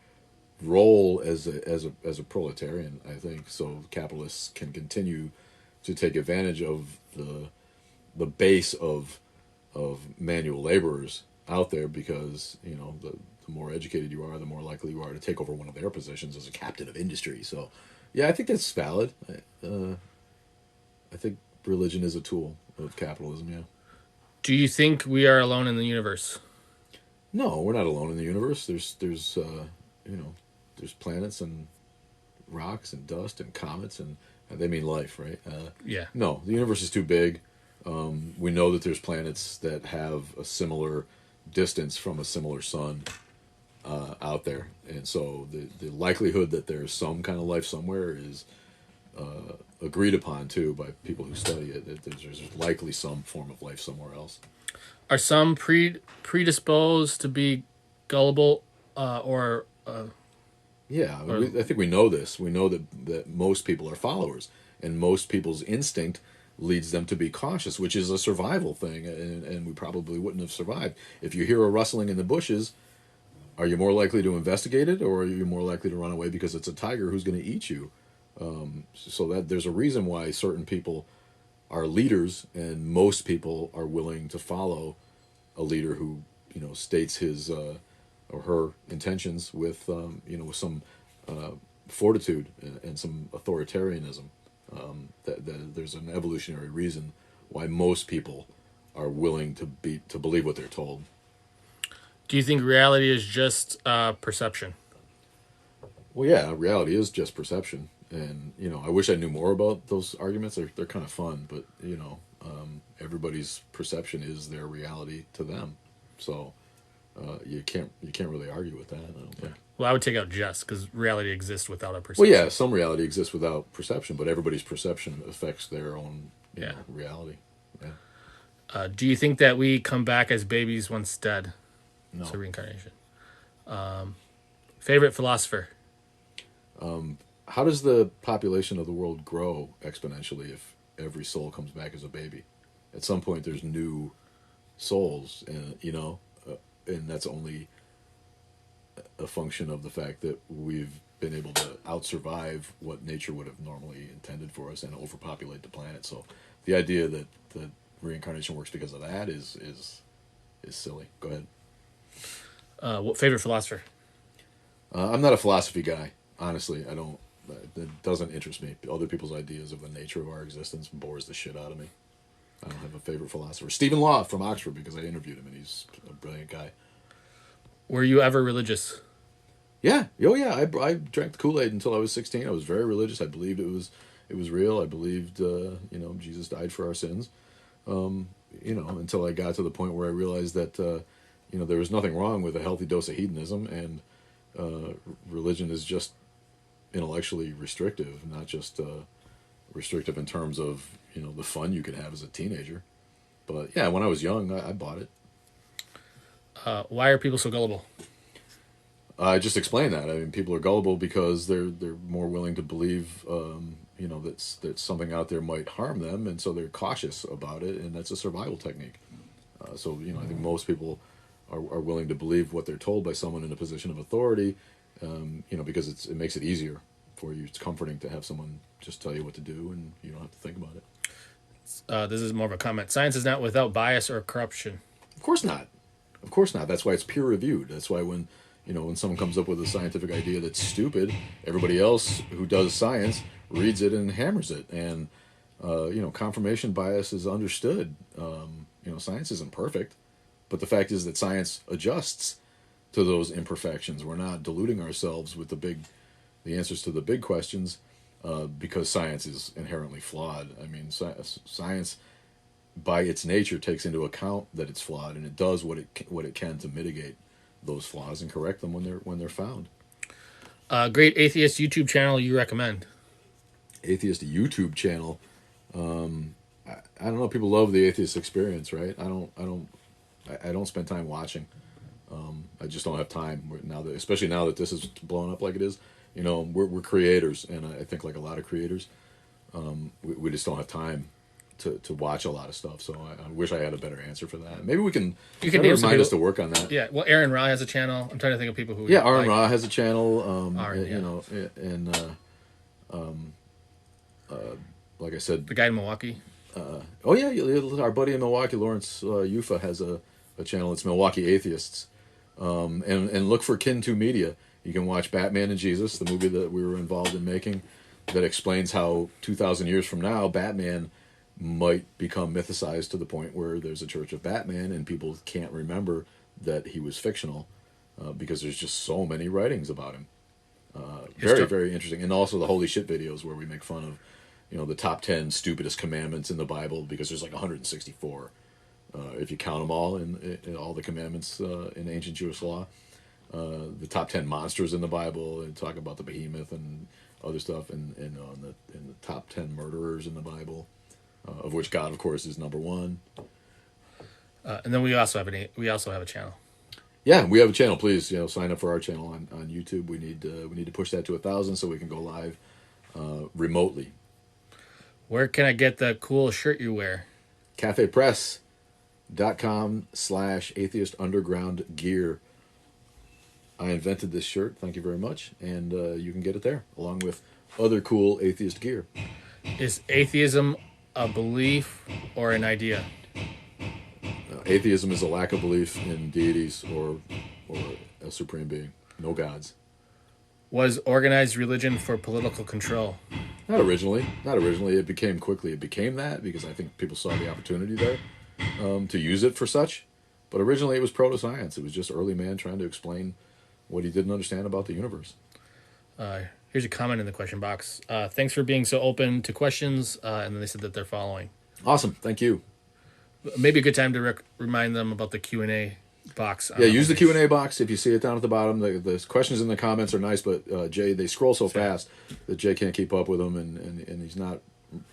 role as a proletarian, I think. So capitalists can continue to take advantage of the base of manual laborers out there, because the more educated you are, the more likely you are to take over one of their positions as a captain of industry. So yeah, I think that's valid. I think religion is a tool of capitalism. Yeah. Do you think we are alone in the universe? No, we're not alone in the universe. There's planets and rocks and dust and comets, and they mean life, right? Yeah. No, the universe is too big. We know that there's planets that have a similar distance from a similar sun out there, and so the likelihood that there's some kind of life somewhere is agreed upon too by people who study it. That there's likely some form of life somewhere else. Are some predisposed to be gullible or Yeah, Or, I think we know this. We know that most people are followers, and most people's instinct leads them to be cautious, which is a survival thing, and we probably wouldn't have survived. If you hear a rustling in the bushes, are you more likely to investigate it, or are you more likely to run away because it's a tiger who's going to eat you? So that there's a reason why certain people are leaders, and most people are willing to follow a leader who states his or her intentions with with some fortitude and some authoritarianism. That there's an evolutionary reason why most people are willing to believe what they're told. do you think reality is just perception? Well, yeah, reality is just perception, and I wish I knew more about those arguments. They're kind of fun, but everybody's perception is their reality to them. So you can't really argue with that. I don't think. Well, I would take out just because reality exists without a Well, perception. yeah, some reality exists without perception, but everybody's perception affects their own reality. Yeah. Do you think that we come back as babies once dead? No. So reincarnation. Favorite philosopher? How does the population of the world grow exponentially if every soul comes back as a baby? At some point, there's new souls, and and that's only a function of the fact that we've been able to outsurvive what nature would have normally intended for us and overpopulate the planet. So, the idea that reincarnation works because of that is silly. Go ahead. What favorite philosopher? I'm not a philosophy guy, honestly. I don't. It doesn't interest me. Other people's ideas of the nature of our existence bores the shit out of me. I don't have a favorite philosopher. Stephen Law from Oxford, because I interviewed him, and he's a brilliant guy. Were you ever religious? Yeah. Oh, yeah. I drank the Kool-Aid until I was 16. I was very religious. I believed it was real. I believed Jesus died for our sins. Until I got to the point where I realized that there was nothing wrong with a healthy dose of hedonism, and religion is just intellectually restrictive, not just restrictive in terms of the fun you could have as a teenager. But yeah, when I was young, I bought it. Why are people so gullible? I just explained that. I mean, people are gullible because they're more willing to believe that something out there might harm them, and so they're cautious about it, and that's a survival technique. I think most people are willing to believe what they're told by someone in a position of authority, because it makes it easier for you. It's comforting to have someone just tell you what to do, and you don't have to think about it. This is more of a comment. Science is not without bias or corruption. Of course not. Of course not. That's why it's peer reviewed. That's why when someone comes up with a scientific idea that's stupid, everybody else who does science reads it and hammers it. And confirmation bias is understood. Science isn't perfect, but the fact is that science adjusts to those imperfections. We're not deluding ourselves with the answers to the big questions, because science is inherently flawed. I mean, science, by its nature, takes into account that it's flawed, and it does what it can to mitigate those flaws and correct them when they're found. Great atheist YouTube channel you recommend? Atheist YouTube channel. I don't know. People love the Atheist Experience, right? I don't spend time watching. I just don't have time especially now that this is blown up like it is. We're creators, and I think like a lot of creators, we just don't have time to watch a lot of stuff. So I wish I had a better answer for that. Maybe we can. You can remind us to work on that. Yeah. Well, Aaron Ra has a channel. I'm trying to think of people who. Yeah, Aaron Ra has a channel. Like I said, the guy in Milwaukee. Our buddy in Milwaukee, Lawrence Yufa, has a channel. It's Milwaukee Atheists, and look for Kin2 Media. You can watch Batman and Jesus, the movie that we were involved in making, that explains how 2,000 years from now, Batman might become mythicized to the point where there's a church of Batman and people can't remember that he was fictional, because there's just so many writings about him. Very, very interesting. And also the holy shit videos where we make fun of, the top 10 stupidest commandments in the Bible, because there's like 164. If you count them all in all the commandments in ancient Jewish law. The top 10 monsters in the Bible, and talk about the behemoth and other stuff, and the top 10 murderers in the Bible, of which God, of course, is number one. And then we also have a channel. Yeah, we have a channel. Please, sign up for our channel on YouTube. We need to push that to 1,000 so we can go live remotely. Where can I get the cool shirt you wear? cafepress.com/atheist underground gear. I invented this shirt. Thank you very much. And you can get it there along with other cool atheist gear. Is atheism a belief or an idea? Atheism is a lack of belief in deities or a supreme being. No gods. Was organized religion for political control? Not originally. Not originally. It became quickly. It became that because I think people saw the opportunity there to use it for such. But originally it was proto-science. It was just early man trying to explain what he didn't understand about the universe. Here's a comment in the question box. Thanks for being so open to questions. And then they said that they're following. Awesome. Thank you. Maybe a good time to remind them about the Q&A box. Yeah, use the Q&A box if you see it down at the bottom. The questions in the comments are nice, but Jay, they scroll so fast that Jay can't keep up with them, and he's not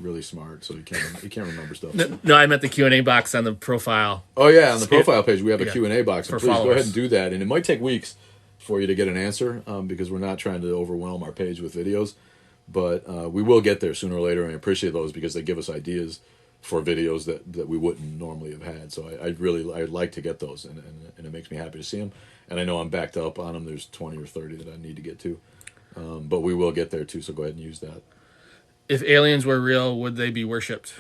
really smart, so he can't remember stuff. No, I meant the Q&A box on the profile. Oh yeah, on the profile page we have a Q&A box. For please followers. Go ahead and do that, and it might take weeks for you to get an answer because we're not trying to overwhelm our page with videos, but we will get there sooner or later, and I appreciate those because they give us ideas for videos that we wouldn't normally have had. So I'd like to get those, and it makes me happy to see them. And I know I'm backed up on them. There's 20 or 30 that I need to get to, but we will get there too. So go ahead and use that. If aliens were real, would they be worshipped?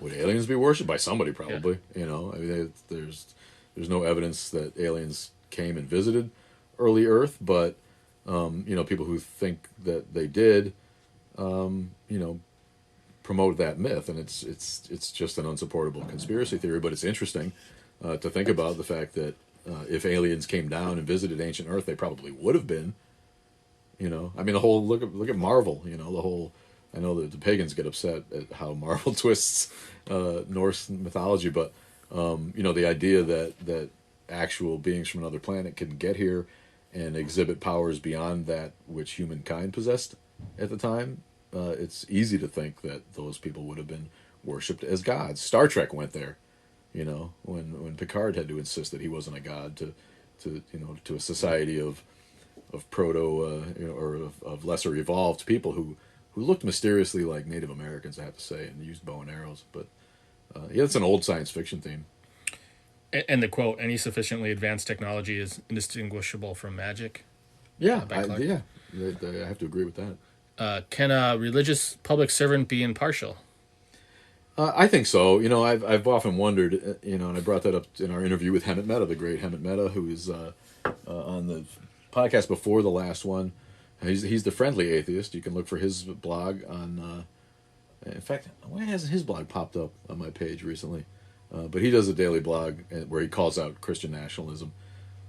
Would aliens be worshipped by somebody? Probably. Yeah. I mean, there's no evidence that aliens came and visited early Earth, but people who think that they did, promote that myth, and it's just an unsupportable conspiracy theory. But it's interesting to think about the fact that if aliens came down and visited ancient Earth, they probably would have been. I mean, the whole look at Marvel. The whole. I know that the pagans get upset at how Marvel twists Norse mythology, but the idea that actual beings from another planet can get here and exhibit powers beyond that which humankind possessed at the time. It's easy to think that those people would have been worshipped as gods. Star Trek went there, when Picard had to insist that he wasn't a god to a society of proto or of lesser evolved people who looked mysteriously like Native Americans, I have to say, and used bow and arrows. But it's an old science fiction theme. And the quote: "Any sufficiently advanced technology is indistinguishable from magic." Yeah, I have to agree with that. Can a religious public servant be impartial? I think so. I've often wondered, and I brought that up in our interview with Hemant Mehta, the great Hemant Mehta, who is on the podcast before the last one. He's the Friendly Atheist. You can look for his blog on. In fact, why hasn't his blog popped up on my page recently? But he does a daily blog where he calls out Christian nationalism.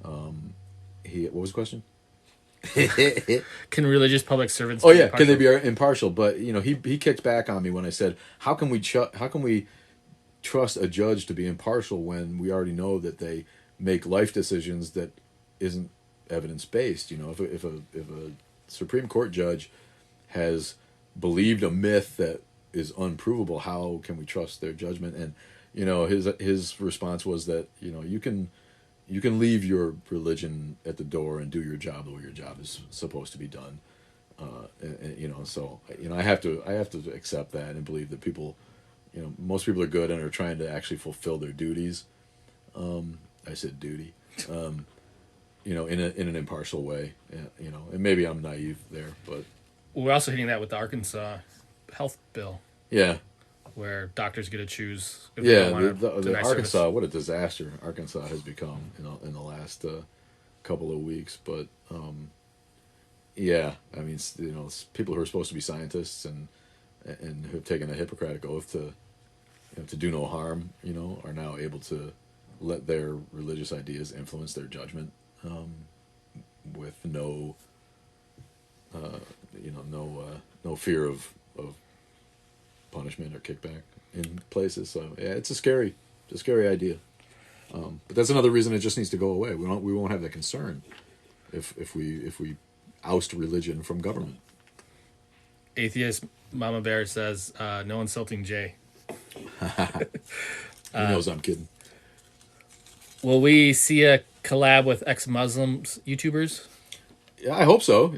What was the question? Can religious public servants? Oh yeah, can they be impartial? But he kicked back on me when I said, "How can we trust a judge to be impartial when we already know that they make life decisions that isn't evidence based? If a Supreme Court judge has believed a myth that is unprovable, how can we trust their judgment?" And his response was that you can leave your religion at the door and do your job the way your job is supposed to be done. So I have to accept that and believe that people, most people are good and are trying to actually fulfill their duties. I said duty, in an impartial way. And maybe I'm naive there, but we're also hitting that with the Arkansas health bill. Yeah. Where doctors get to choose. If the Arkansas, what a disaster Arkansas has become in the last couple of weeks. But I mean, people who are supposed to be scientists and who have taken a Hippocratic oath to do no harm, are now able to let their religious ideas influence their judgment with no fear of punishment or kickback in places. So yeah, it's a scary idea. But that's another reason it just needs to go away. We won't have that concern if we oust religion from government. Atheist Mama Bear says, "No insulting Jay." He knows I'm kidding. Will we see a collab with ex-Muslims YouTubers? Yeah, I hope so.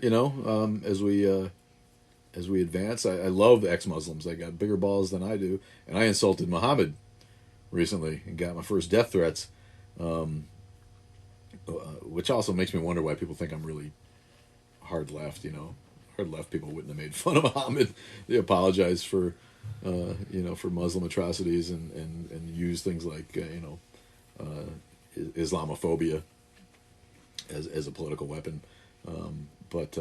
As we advance, I love ex-Muslims. They got bigger balls than I do, and I insulted Muhammad recently and got my first death threats, which also makes me wonder why people think I'm really hard left. Hard left people wouldn't have made fun of Muhammad. They apologize for, for Muslim atrocities and use things like Islamophobia as a political weapon. But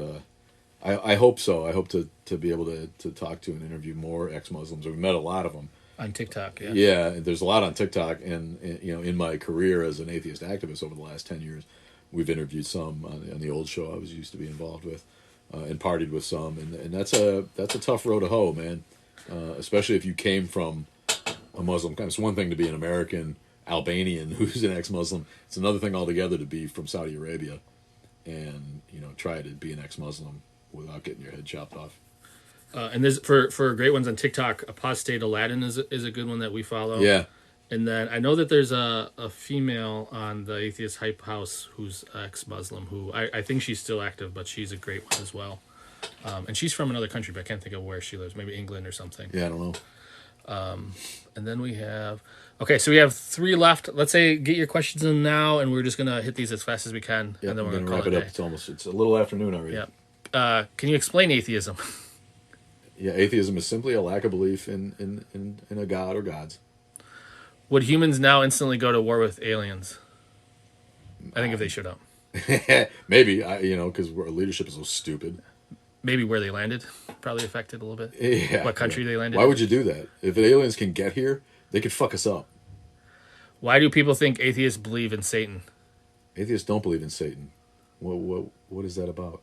I hope so. I hope to be able to talk to and interview more ex-Muslims. We've met a lot of them On TikTok, yeah. Yeah, there's a lot on TikTok, and in my career as an atheist activist over the last 10 years, we've interviewed some on the old show I was used to be involved with, and partied with some, and that's a tough road to hoe, man. Especially if you came from a Muslim. It's one thing to be an American Albanian who's an ex-Muslim. It's another thing altogether to be from Saudi Arabia, and try to be an ex-Muslim without getting your head chopped off. And there's for great ones on TikTok, Apostate Aladdin is a good one that we follow. Yeah. And then I know that there's a female on the Atheist Hype House who's ex-Muslim, who I think she's still active, but she's a great one as well. And she's from another country, but I can't think of where she lives. Maybe England or something. Yeah, I don't know. And then we have... Okay, so we have 3 left. Let's say get your questions in now, and we're just going to hit these as fast as we can. Yep, and then we're going to wrap it up. It's a little afternoon already. Yeah. Can you explain atheism? Yeah, atheism is simply a lack of belief in a god or gods. Would humans now instantly go to war with aliens? I think if they showed up. Maybe, because our leadership is so stupid. Maybe where they landed probably affected a little bit. Yeah. What country they landed Why in. would you do that? If aliens can get here, they could fuck us up. Why do people think atheists believe in Satan? Atheists don't believe in Satan. What is that about?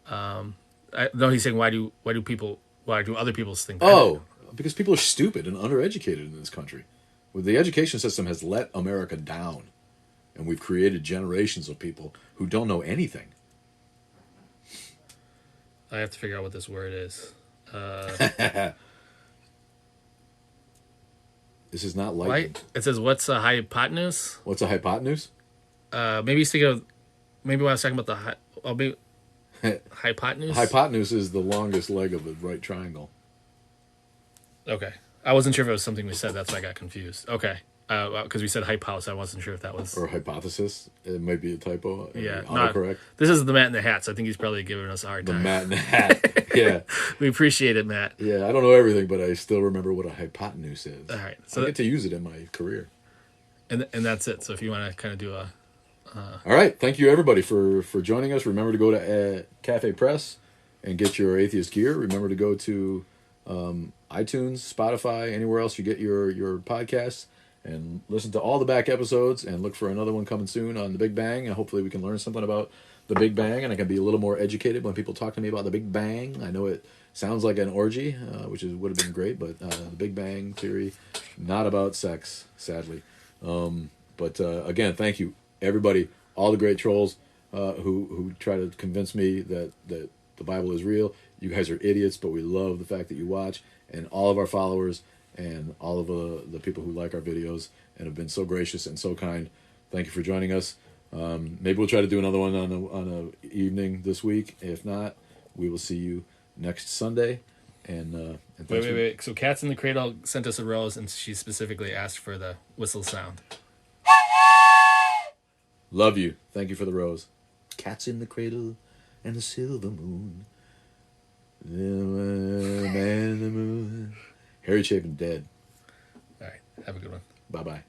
No, he's saying why do other people think that? Oh, because people are stupid and undereducated in this country. Well, the education system has let America down, and we've created generations of people who don't know anything. I have to figure out what this word is. This is not like it says what's a hypotenuse? What's a hypotenuse? Maybe he's thinking of when I was talking about hypotenuse. Hypotenuse is the longest leg of the right triangle. Okay, I wasn't sure if it was something we said. That's why I got confused. Okay, because we said hype house, I wasn't sure if that was or hypothesis. It might be a typo. Yeah, autocorrect. This is the Matt in the Hat, so I think he's probably giving us a hard time. The Matt in the Hat. Yeah, we appreciate it, Matt. Yeah, I don't know everything, but I still remember what a hypotenuse is. All right, so I get to use it in my career. And that's it. So if you want to kind of do a. All right, thank you everybody for joining us. Remember to go to Cafe Press and get your atheist gear. Remember to go to iTunes, Spotify, anywhere else you get your podcasts, and listen to all the back episodes, and look for another one coming soon on the Big Bang, and hopefully we can learn something about the Big Bang, and I can be a little more educated when people talk to me about the Big Bang. I know it sounds like an orgy, which would have been great, but the Big Bang Theory, not about sex, sadly. But again, thank you everybody, all the great trolls who try to convince me that the Bible is real. You guys are idiots, but we love the fact that you watch, and all of our followers and all of the people who like our videos and have been so gracious and so kind. Thank you for joining us. Maybe we'll try to do another one on a evening this week. If not, we will see you next Sunday. And wait. So Cats in the Cradle sent us a rose, and she specifically asked for the whistle sound. Love you. Thank you for the rose. Cats in the Cradle and the silver moon. The man in the moon. Harry Chapin dead. All right. Have a good one. Bye-bye.